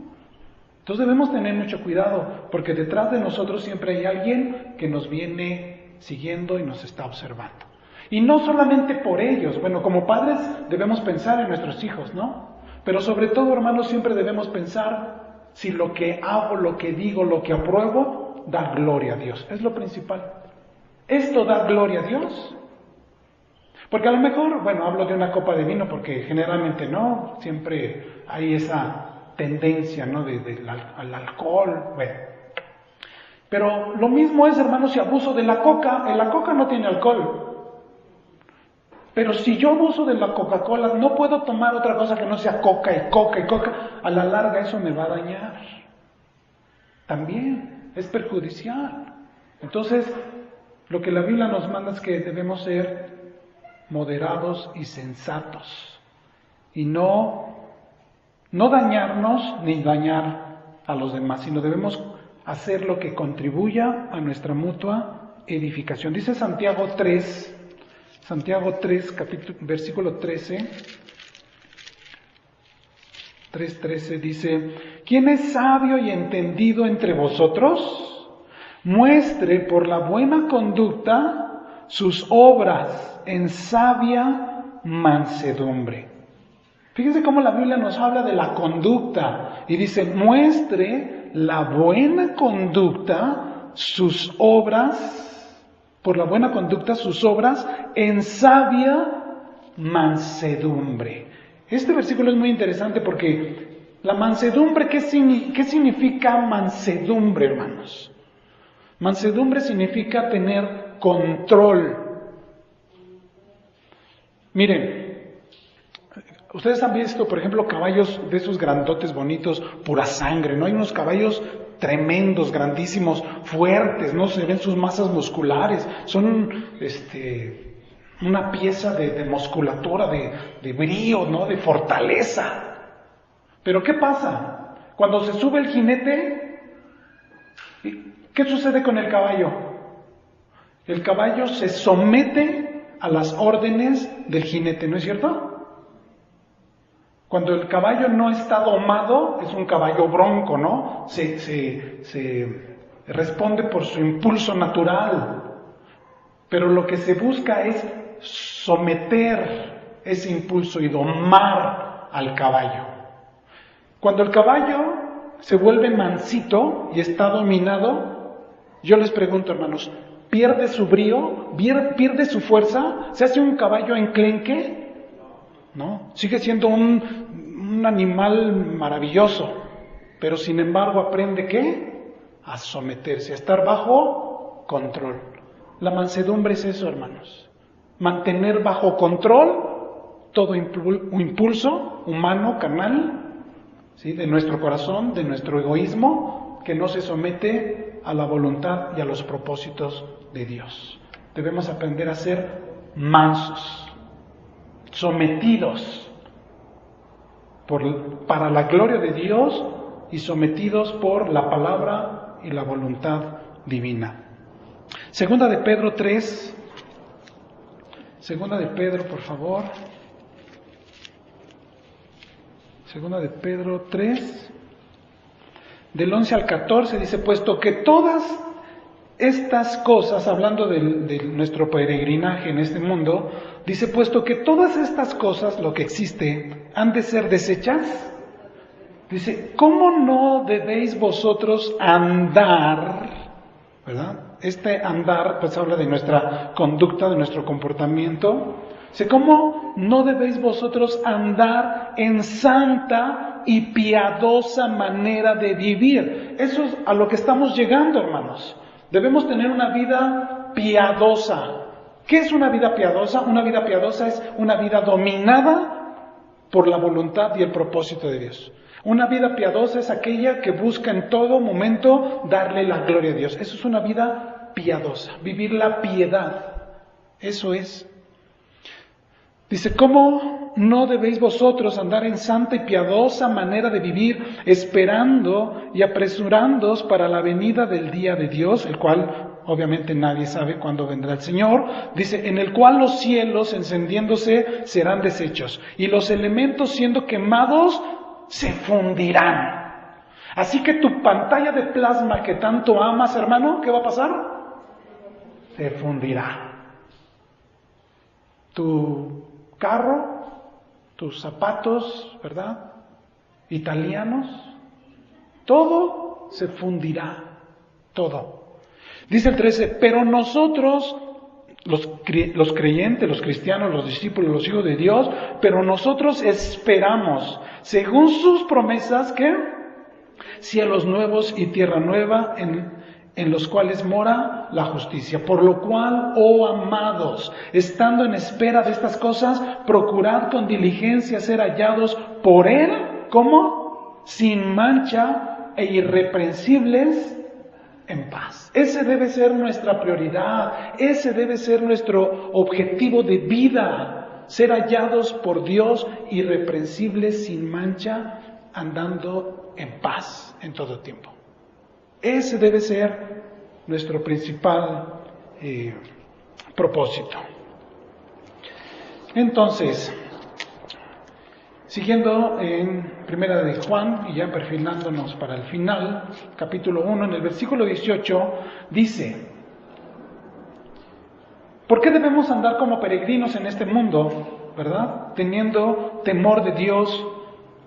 Entonces debemos tener mucho cuidado, porque detrás de nosotros siempre hay alguien que nos viene siguiendo y nos está observando. Y no solamente por ellos, bueno, como padres debemos pensar en nuestros hijos, ¿no? Pero sobre todo, hermanos, siempre debemos pensar si lo que hago, lo que digo, lo que apruebo, da gloria a Dios. Es lo principal. ¿Esto da gloria a Dios? Porque a lo mejor, bueno, hablo de una copa de vino porque generalmente no, siempre hay esa tendencia, ¿no? Al alcohol, bueno. Pero lo mismo es, hermanos, si abuso de la coca. La coca no tiene alcohol. Pero si yo abuso de la Coca-Cola, no puedo tomar otra cosa que no sea coca y coca y coca. A la larga eso me va a dañar. También es perjudicial. Entonces, lo que la Biblia nos manda es que debemos ser moderados y sensatos. Y no dañarnos ni dañar a los demás, sino debemos hacer lo que contribuya a nuestra mutua edificación. Dice Santiago 3, versículo 13, 3:13 dice: ¿Quién es sabio y entendido entre vosotros? Muestre por la buena conducta sus obras en sabia mansedumbre. Fíjense cómo la Biblia nos habla de la conducta y dice: muestre la buena conducta sus obras, por la buena conducta sus obras en sabia mansedumbre. Este versículo es muy interesante porque la mansedumbre, ¿qué significa mansedumbre, hermanos? Mansedumbre significa tener control. Miren, ustedes han visto, por ejemplo, caballos de esos grandotes bonitos, pura sangre, ¿no? Hay unos caballos tremendos, grandísimos, fuertes, ¿no? Se ven sus masas musculares, son una pieza de musculatura, de brío, ¿no? De fortaleza. Pero ¿qué pasa? Cuando se sube el jinete, ¿qué sucede con el caballo? El caballo se somete a las órdenes del jinete, ¿no es cierto? Cuando el caballo no está domado, es un caballo bronco, ¿no? Se responde por su impulso natural. Pero lo que se busca es someter ese impulso y domar al caballo. Cuando el caballo se vuelve mansito y está dominado, yo les pregunto, hermanos, ¿pierde su brío? ¿Pierde su fuerza? ¿Se hace un caballo enclenque? No, sigue siendo un animal maravilloso, pero sin embargo aprende ¿qué? A someterse, a estar bajo control. La mansedumbre es eso, hermanos, mantener bajo control todo impulso humano, carnal, ¿sí? De nuestro corazón, de nuestro egoísmo, que no se somete a la voluntad y a los propósitos de Dios. Debemos aprender a ser mansos, sometidos para la gloria de Dios y sometidos por la palabra y la voluntad divina. Segunda de Pedro 3, Segunda de Pedro, por favor. Segunda de Pedro 3, del 11 al 14, dice: puesto que todas estas cosas, hablando de nuestro peregrinaje en este mundo, dice: puesto que todas estas cosas, lo que existe, han de ser desechas, dice: ¿cómo no debéis vosotros andar? ¿Verdad? Este andar pues habla de nuestra conducta, de nuestro comportamiento. Dice: ¿cómo no debéis vosotros andar en santa y piadosa manera de vivir? Eso es a lo que estamos llegando, hermanos. Debemos tener una vida piadosa. ¿Qué es una vida piadosa? Una vida piadosa es una vida dominada por la voluntad y el propósito de Dios. Una vida piadosa es aquella que busca en todo momento darle la gloria a Dios. Eso es una vida piadosa, vivir la piedad. Eso es. Dice: ¿cómo no debéis vosotros andar en santa y piadosa manera de vivir, esperando y apresurándoos para la venida del día de Dios, el cual obviamente nadie sabe cuándo vendrá el Señor? Dice: en el cual los cielos encendiéndose serán deshechos, y los elementos siendo quemados se fundirán. Así que tu pantalla de plasma que tanto amas, hermano, ¿qué va a pasar? Se fundirá. Tu carro, tus zapatos, ¿verdad? Italianos, todo se fundirá, todo. Dice el 13: pero nosotros los creyentes, los cristianos, los discípulos, los hijos de Dios, pero nosotros esperamos, según sus promesas, ¿qué? Cielos nuevos y tierra nueva en los cuales mora la justicia. Por lo cual, oh amados, estando en espera de estas cosas, procurad con diligencia ser hallados por Él, ¿cómo? Sin mancha e irreprensibles en paz. Ese debe ser nuestra prioridad, ese debe ser nuestro objetivo de vida, ser hallados por Dios irreprensibles, sin mancha, andando en paz en todo tiempo. Ese debe ser nuestro principal propósito. Entonces, siguiendo en Primera de Juan, y ya perfilándonos para el final, capítulo 1, en el versículo 18, dice: ¿por qué debemos andar como peregrinos en este mundo, verdad? Teniendo temor de Dios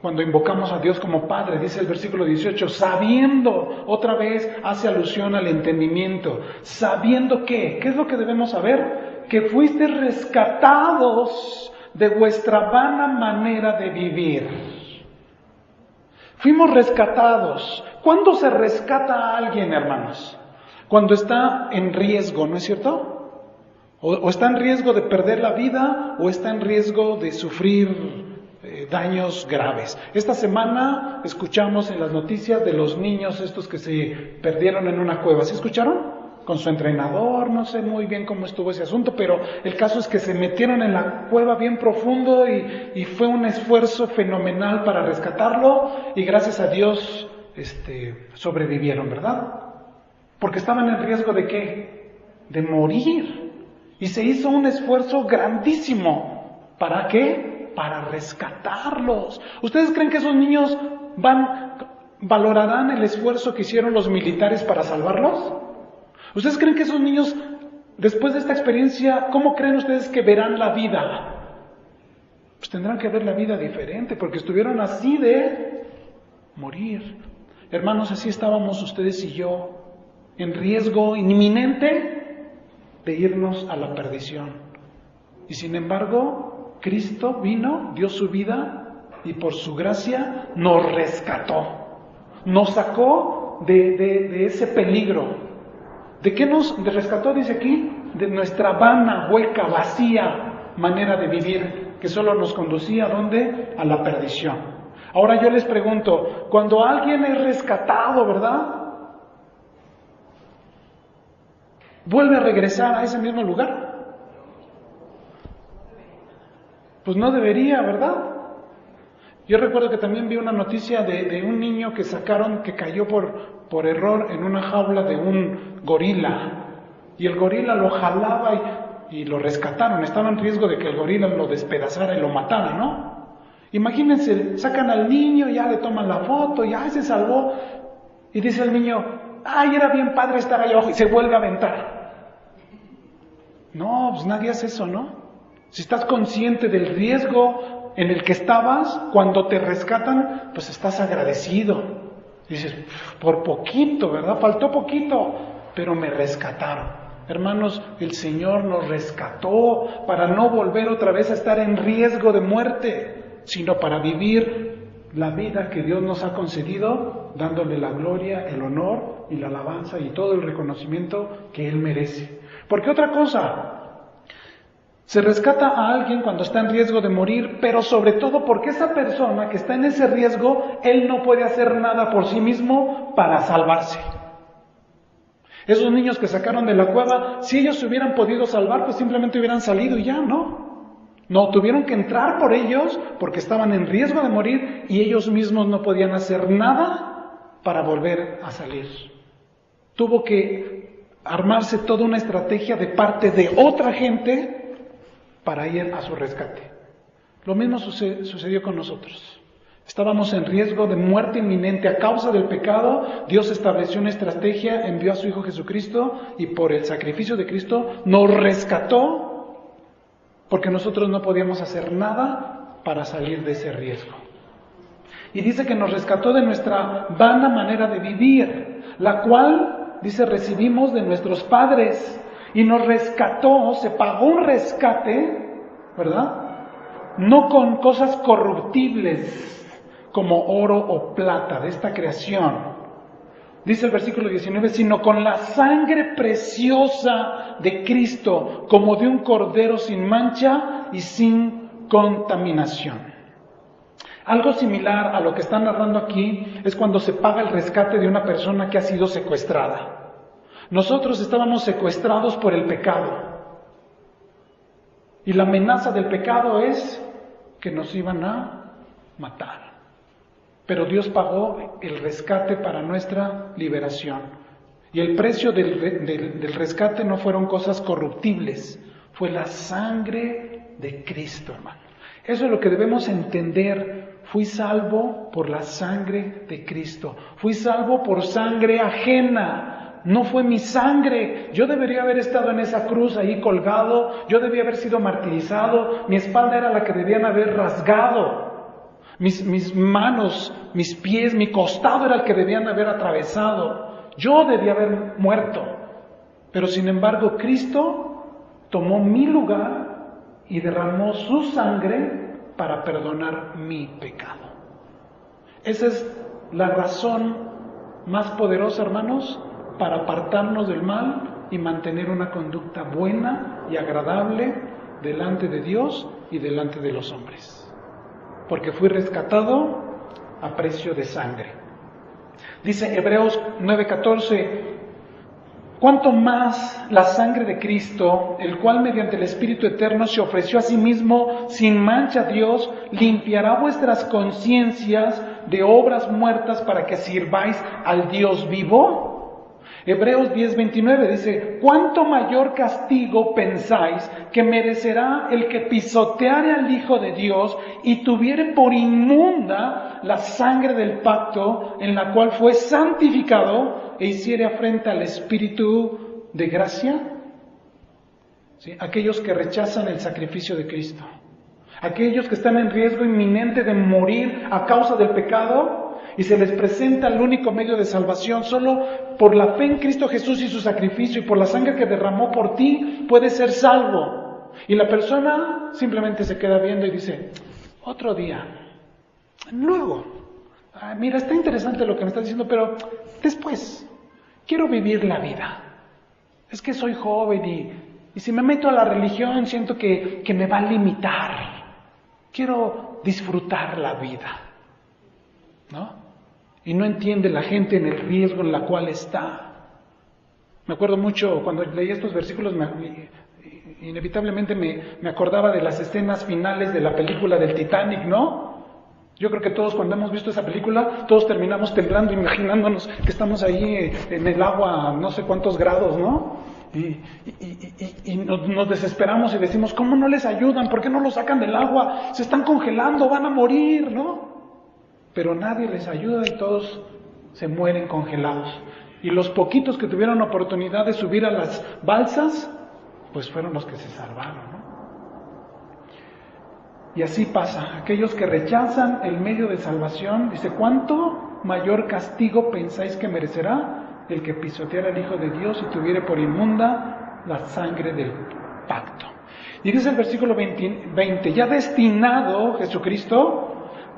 cuando invocamos a Dios como Padre, dice el versículo 18, sabiendo, otra vez hace alusión al entendimiento, sabiendo ¿qué es lo que debemos saber? Que fuiste rescatados de vuestra vana manera de vivir. Fuimos rescatados. ¿Cuándo se rescata a alguien, hermanos? Cuando está en riesgo, ¿no es cierto? O está en riesgo de perder la vida, o está en riesgo de sufrir daños graves. Esta semana escuchamos en las noticias de los niños estos que se perdieron en una cueva. ¿Sí escucharon? Con su entrenador, no sé muy bien cómo estuvo ese asunto, pero el caso es que se metieron en la cueva bien profundo y fue un esfuerzo fenomenal para rescatarlo, y gracias a Dios sobrevivieron, ¿verdad? Porque estaban en riesgo ¿de qué? De morir. Y se hizo un esfuerzo grandísimo. ¿Para qué? Para rescatarlos. ¿Ustedes creen que esos niños valorarán el esfuerzo que hicieron los militares para salvarlos? ¿Ustedes creen que esos niños, después de esta experiencia, cómo creen ustedes que verán la vida? Pues tendrán que ver la vida diferente, porque estuvieron así de morir. Hermanos, así estábamos ustedes y yo, en riesgo inminente de irnos a la perdición. Y sin embargo, Cristo vino, dio su vida y por su gracia nos rescató, nos sacó de ese peligro. ¿De qué nos rescató? Dice aquí, de nuestra vana, hueca, vacía manera de vivir, que solo nos conducía ¿a dónde? A la perdición. Ahora yo les pregunto, cuando alguien es rescatado, ¿verdad? ¿Vuelve a regresar a ese mismo lugar? Pues no debería, ¿verdad? Yo recuerdo que también vi una noticia de un niño que sacaron, que cayó por error en una jaula de un gorila. Y el gorila lo jalaba y lo rescataron. Estaba en riesgo de que el gorila lo despedazara y lo matara, ¿no? Imagínense, sacan al niño, ya le toman la foto, ya se salvó. Y dice el niño, ¡ay, era bien padre estar ahí abajo! Y se vuelve a aventar. No, pues nadie hace eso, ¿no? Si estás consciente del riesgo en el que estabas, cuando te rescatan, pues estás agradecido. Dices, por poquito, ¿verdad? Faltó poquito, pero me rescataron. Hermanos, el Señor nos rescató para no volver otra vez a estar en riesgo de muerte, sino para vivir la vida que Dios nos ha concedido, dándole la gloria, el honor y la alabanza y todo el reconocimiento que Él merece. Porque otra cosa, se rescata a alguien cuando está en riesgo de morir, pero sobre todo porque esa persona que está en ese riesgo, él no puede hacer nada por sí mismo para salvarse. Esos niños que sacaron de la cueva, si ellos se hubieran podido salvar, pues simplemente hubieran salido y ya, ¿no? No, tuvieron que entrar por ellos porque estaban en riesgo de morir y ellos mismos no podían hacer nada para volver a salir. Tuvo que armarse toda una estrategia de parte de otra gente para ir a su rescate. Lo mismo sucedió con nosotros. Estábamos en riesgo de muerte inminente a causa del pecado. Dios estableció una estrategia, envió a su Hijo Jesucristo y por el sacrificio de Cristo nos rescató, porque nosotros no podíamos hacer nada para salir de ese riesgo. Y dice que nos rescató de nuestra vana manera de vivir, la cual, dice, recibimos de nuestros padres. y nos rescató, se pagó un rescate, ¿verdad? No con cosas corruptibles como oro o plata de esta creación. Dice el versículo 19, sino con la sangre preciosa de Cristo, como de un cordero sin mancha y sin contaminación. Algo similar a lo que está narrando aquí es cuando se paga el rescate de una persona que ha sido secuestrada. Nosotros estábamos secuestrados por el pecado. Y la amenaza del pecado es que nos iban a matar. Pero Dios pagó el rescate para nuestra liberación. Y el precio del rescate no fueron cosas corruptibles, fue la sangre de Cristo, hermano. Eso es lo que debemos entender. Fui salvo por la sangre de Cristo. Fui salvo por sangre ajena. No fue mi sangre. Yo debería haber estado en esa cruz ahí colgado. Yo debía haber sido martirizado. Mi espalda era la que debían haber rasgado. Mis manos, mis pies, mi costado era el que debían haber atravesado. Yo debía haber muerto. Pero sin embargo, Cristo tomó mi lugar y derramó su sangre para perdonar mi pecado. Esa es la razón más poderosa, hermanos, para apartarnos del mal y mantener una conducta buena y agradable delante de Dios y delante de los hombres. Porque fui rescatado a precio de sangre. Dice Hebreos 9:14, cuánto más la sangre de Cristo, el cual mediante el Espíritu Eterno se ofreció a sí mismo sin mancha a Dios, limpiará vuestras conciencias de obras muertas para que sirváis al Dios vivo. Hebreos 10:29 dice, ¿cuánto mayor castigo pensáis que merecerá el que pisoteare al Hijo de Dios y tuviere por inmunda la sangre del pacto en la cual fue santificado e hiciere afrenta al Espíritu de gracia? ¿Sí? Aquellos que rechazan el sacrificio de Cristo, aquellos que están en riesgo inminente de morir a causa del pecado, y se les presenta el único medio de salvación. Solo por la fe en Cristo Jesús y su sacrificio y por la sangre que derramó por ti, puedes ser salvo. Y la persona simplemente se queda viendo y dice, otro día, luego, mira, está interesante lo que me estás diciendo, pero después, quiero vivir la vida. Es que soy joven y si me meto a la religión siento que me va a limitar. Quiero disfrutar la vida, ¿no? Y no entiende la gente en el riesgo en la cual está. Me acuerdo mucho, cuando leí estos versículos, inevitablemente me acordaba de las escenas finales de la película del Titanic, ¿no? Yo creo que todos cuando hemos visto esa película, todos terminamos temblando, imaginándonos que estamos ahí en el agua a no sé cuántos grados, ¿no? Y nos desesperamos y decimos, ¿cómo no les ayudan? ¿Por qué no los sacan del agua? Se están congelando, van a morir, ¿no? Pero nadie les ayuda y todos se mueren congelados. Y los poquitos que tuvieron oportunidad de subir a las balsas, pues fueron los que se salvaron, ¿no? Y así pasa. Aquellos que rechazan el medio de salvación, dice, ¿cuánto mayor castigo pensáis que merecerá el que pisoteara al Hijo de Dios y tuviere por inmunda la sangre del pacto? Y dice el versículo 20, ya destinado Jesucristo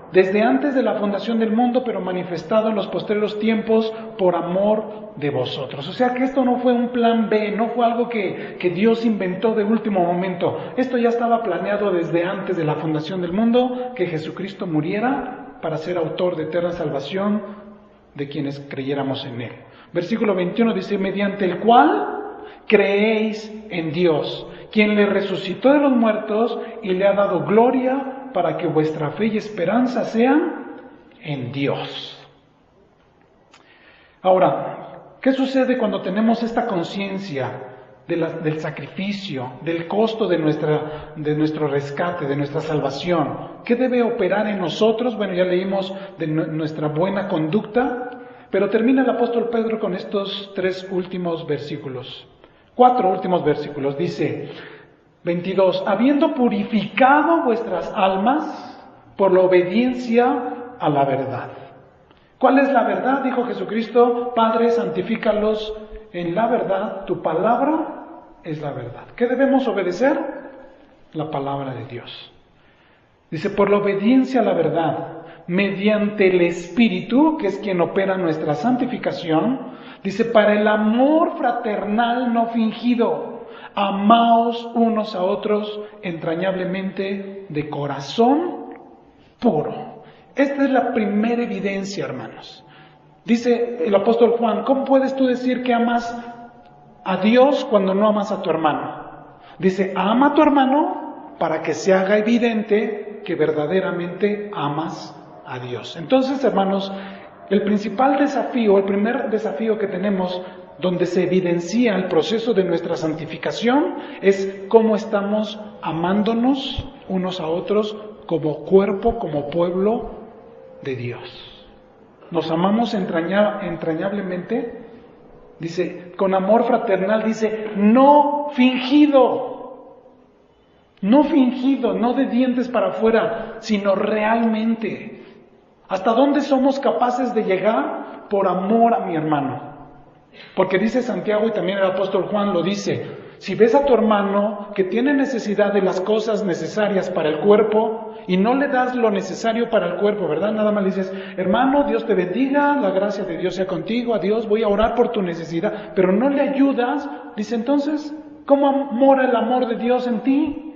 desde antes de la fundación del mundo, pero manifestado en los postreros tiempos por amor de vosotros. O sea que esto no fue un plan B, no fue algo que Dios inventó de último momento. Esto ya estaba planeado desde antes de la fundación del mundo, que Jesucristo muriera para ser autor de eterna salvación de quienes creyéramos en Él. Versículo 21 dice, mediante el cual creéis en Dios, quien le resucitó de los muertos y le ha dado gloria para que vuestra fe y esperanza sean en Dios. Ahora, ¿qué sucede cuando tenemos esta conciencia del sacrificio, del costo de nuestro rescate, de nuestra salvación? ¿Qué debe operar en nosotros? Bueno, ya leímos de nuestra buena conducta, pero termina el apóstol Pedro con estos 4 últimos versículos. Dice 22, habiendo purificado vuestras almas por la obediencia a la verdad. ¿Cuál es la verdad? Dijo Jesucristo, Padre, santifícalos en la verdad, tu palabra es la verdad. ¿Qué debemos obedecer? La palabra de Dios. Dice, por la obediencia a la verdad, mediante el Espíritu, que es quien opera nuestra santificación, dice, para el amor fraternal no fingido, amaos unos a otros entrañablemente de corazón puro. Esta es la primera evidencia, hermanos. Dice el apóstol Juan, ¿cómo puedes tú decir que amas a Dios cuando no amas a tu hermano? Dice, ama a tu hermano para que se haga evidente que verdaderamente amas a Dios. Entonces, hermanos, el principal desafío, el primer desafío que tenemos, donde se evidencia el proceso de nuestra santificación, es cómo estamos amándonos unos a otros como cuerpo, como pueblo de Dios. Nos amamos entrañablemente, dice, con amor fraternal, dice, no fingido, no de dientes para afuera, sino realmente. ¿Hasta dónde somos capaces de llegar por amor a mi hermano? Porque dice Santiago y también el apóstol Juan lo dice, si ves a tu hermano que tiene necesidad de las cosas necesarias para el cuerpo y no le das lo necesario para el cuerpo, ¿verdad? Nada más le dices, hermano, Dios te bendiga, la gracia de Dios sea contigo, adiós, voy a orar por tu necesidad, pero no le ayudas, dice entonces, ¿cómo mora el amor de Dios en ti?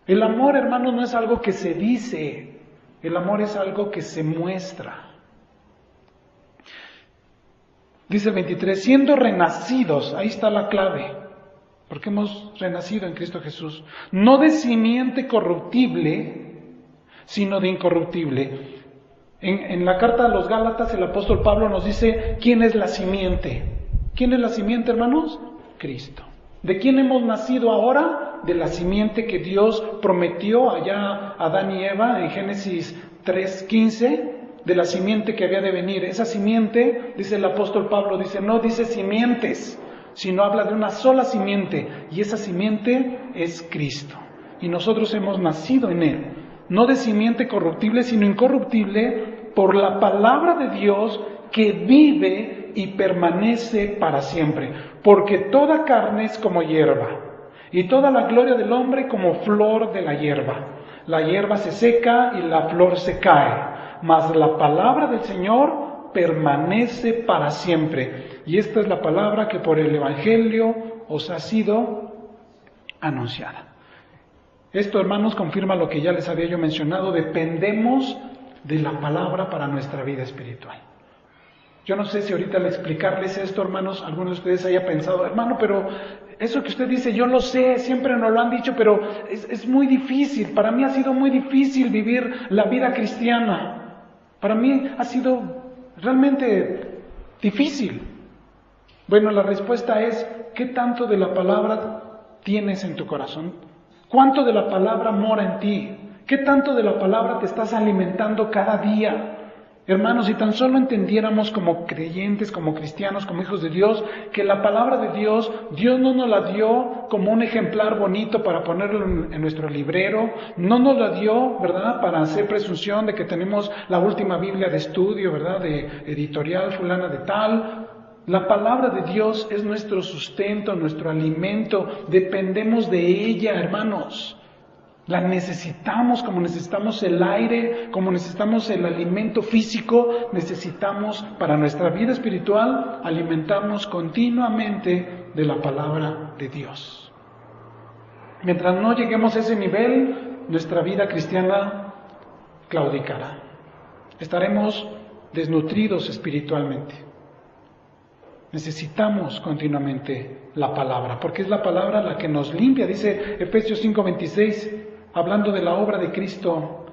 El amor, hermano, no es algo que se dice, el amor es algo que se muestra. Dice el 23, siendo renacidos, ahí está la clave, porque hemos renacido en Cristo Jesús, no de simiente corruptible, sino de incorruptible. En la carta a los Gálatas el apóstol Pablo nos dice, ¿quién es la simiente? ¿Quién es la simiente, hermanos? Cristo. ¿De quién hemos nacido ahora? De la simiente que Dios prometió allá a Adán y Eva en Génesis 3:15, de la simiente que había de venir. Esa simiente, dice el apóstol Pablo, dice, no dice simientes, sino habla de una sola simiente, y esa simiente es Cristo. Y nosotros hemos nacido en Él, no de simiente corruptible, sino incorruptible, por la palabra de Dios que vive y permanece para siempre. Porque toda carne es como hierba, y toda la gloria del hombre como flor de la hierba. La hierba se seca y la flor se cae, mas la palabra del Señor permanece para siempre. Y esta es la palabra que por el Evangelio os ha sido anunciada. Esto, hermanos, confirma lo que ya les había yo mencionado. Dependemos de la palabra para nuestra vida espiritual. Yo no sé si ahorita al explicarles esto, hermanos, algunos de ustedes haya pensado, hermano, pero eso que usted dice, yo lo sé, siempre nos lo han dicho, pero es muy difícil. Para mí ha sido muy difícil vivir la vida cristiana. Para mí ha sido realmente difícil. Bueno, la respuesta es, ¿qué tanto de la palabra tienes en tu corazón? ¿Cuánto de la palabra mora en ti? ¿Qué tanto de la palabra te estás alimentando cada día? Hermanos, si tan solo entendiéramos como creyentes, como cristianos, como hijos de Dios, que la palabra de Dios, Dios no nos la dio como un ejemplar bonito para ponerlo en nuestro librero, no nos la dio, ¿verdad?, para hacer presunción de que tenemos la última Biblia de estudio, ¿verdad?, de editorial fulana de tal. La palabra de Dios es nuestro sustento, nuestro alimento, dependemos de ella, hermanos. La necesitamos como necesitamos el aire, como necesitamos el alimento físico, necesitamos para nuestra vida espiritual alimentarnos continuamente de la palabra de Dios. Mientras no lleguemos a ese nivel, nuestra vida cristiana claudicará. Estaremos desnutridos espiritualmente. Necesitamos continuamente la palabra, porque es la palabra la que nos limpia. Dice Efesios 5:26, hablando de la obra de Cristo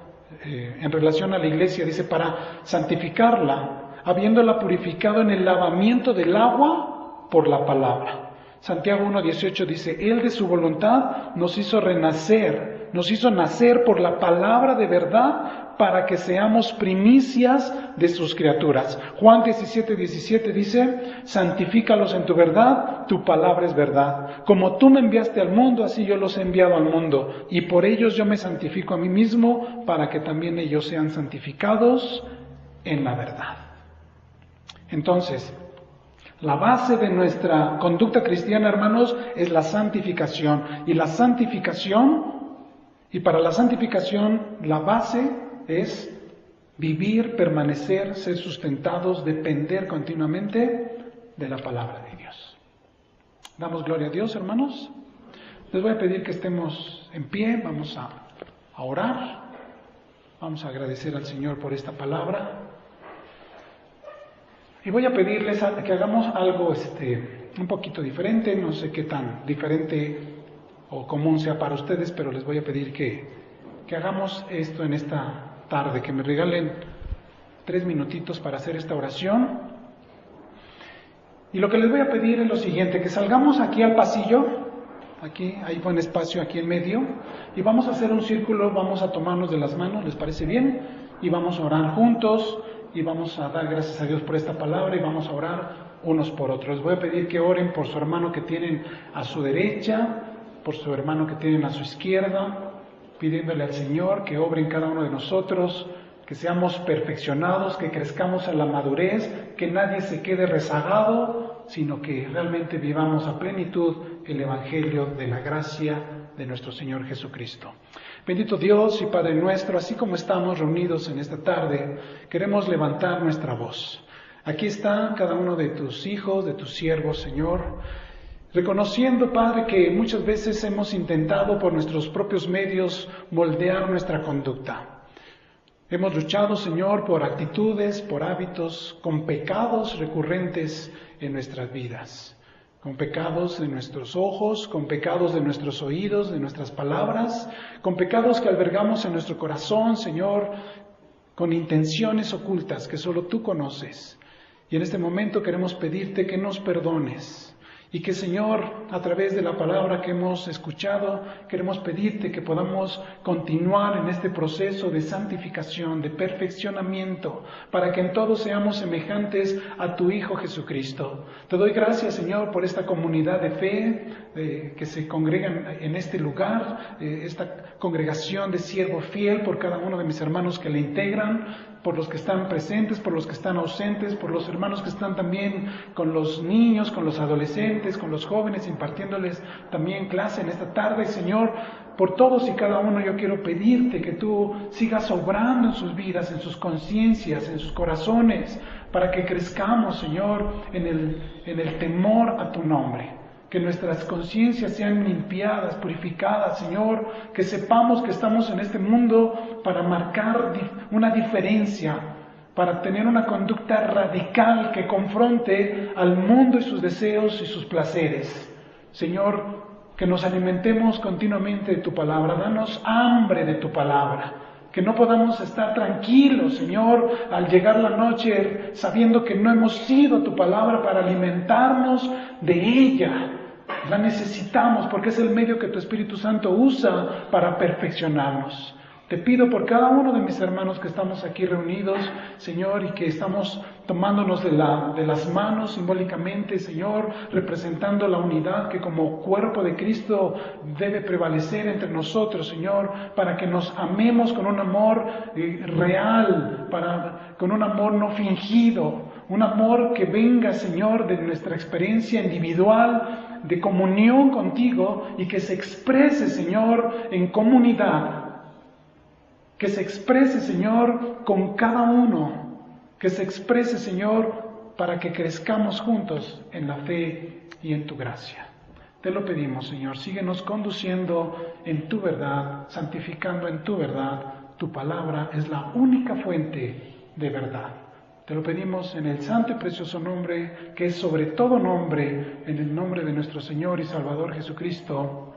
en relación a la iglesia, dice, para santificarla, habiéndola purificado en el lavamiento del agua por la palabra. Santiago 1:18 dice, Él de su voluntad nos hizo renacer, nos hizo nacer por la palabra de verdad, para que seamos primicias de sus criaturas. Juan 17:17 dice, santifícalos en tu verdad, tu palabra es verdad. Como tú me enviaste al mundo, así yo los he enviado al mundo, y por ellos yo me santifico a mí mismo, para que también ellos sean santificados en la verdad. Entonces, La base de nuestra conducta cristiana, hermanos, es la santificación. Y la santificación, y para la santificación, la base es vivir, permanecer, ser sustentados, depender continuamente de la palabra de Dios. Damos gloria a Dios, hermanos. Les voy a pedir que estemos en pie, vamos a orar, vamos a agradecer al Señor por esta palabra. Y voy a pedirles que hagamos algo un poquito diferente, no sé qué tan diferente o común sea para ustedes, pero les voy a pedir que hagamos esto en esta tarde, que me regalen 3 minutitos para hacer esta oración. Y lo que les voy a pedir es lo siguiente, que salgamos aquí al pasillo, aquí hay buen espacio aquí en medio, y vamos a hacer un círculo, vamos a tomarnos de las manos, ¿les parece bien? Y vamos a orar juntos, y vamos a dar gracias a Dios por esta palabra, y vamos a orar unos por otros. Les voy a pedir que oren por su hermano que tienen a su derecha, por su hermano que tienen a su izquierda, pidiéndole al Señor que obre en cada uno de nosotros, que seamos perfeccionados, que crezcamos a la madurez, que nadie se quede rezagado, sino que realmente vivamos a plenitud el Evangelio de la gracia de nuestro Señor Jesucristo. Bendito Dios y Padre nuestro, así como estamos reunidos en esta tarde, queremos levantar nuestra voz. Aquí está cada uno de tus hijos, de tus siervos, Señor, reconociendo, Padre, que muchas veces hemos intentado por nuestros propios medios moldear nuestra conducta. Hemos luchado, Señor, por actitudes, por hábitos, con pecados recurrentes en nuestras vidas, con pecados de nuestros ojos, con pecados de nuestros oídos, de nuestras palabras, con pecados que albergamos en nuestro corazón, Señor, con intenciones ocultas que solo tú conoces. Y en este momento queremos pedirte que nos perdones. Y que, Señor, a través de la palabra que hemos escuchado, queremos pedirte que podamos continuar en este proceso de santificación, de perfeccionamiento, para que en todo seamos semejantes a tu Hijo Jesucristo. Te doy gracias, Señor, por esta comunidad de fe que se congrega en este lugar, esta congregación de siervo fiel, por cada uno de mis hermanos que le integran, por los que están presentes, por los que están ausentes, por los hermanos que están también con los niños, con los adolescentes, con los jóvenes, impartiéndoles también clase en esta tarde. Señor, por todos y cada uno yo quiero pedirte que tú sigas obrando en sus vidas, en sus conciencias, en sus corazones, para que crezcamos, Señor, en el temor a tu nombre. Que nuestras conciencias sean limpiadas, purificadas, Señor, que sepamos que estamos en este mundo para marcar una diferencia, para tener una conducta radical que confronte al mundo y sus deseos y sus placeres. Señor, que nos alimentemos continuamente de tu palabra, danos hambre de tu palabra, que no podamos estar tranquilos, Señor, al llegar la noche sabiendo que no hemos sido tu palabra para alimentarnos de ella. La necesitamos porque es el medio que tu Espíritu Santo usa para perfeccionarnos. Te pido por cada uno de mis hermanos que estamos aquí reunidos, Señor, y que estamos tomándonos de las manos simbólicamente, Señor, representando la unidad que como cuerpo de Cristo debe prevalecer entre nosotros, Señor, para que nos amemos con un amor real, con un amor no fingido, un amor que venga, Señor, de nuestra experiencia individual, de comunión contigo y que se exprese, Señor, en comunidad. Que se exprese, Señor, con cada uno. Que se exprese, Señor, para que crezcamos juntos en la fe y en tu gracia. Te lo pedimos, Señor. Síguenos conduciendo en tu verdad, santificando en tu verdad. Tu palabra es la única fuente de verdad. Te lo pedimos en el santo y precioso nombre, que es sobre todo nombre, en el nombre de nuestro Señor y Salvador Jesucristo.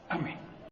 Amén.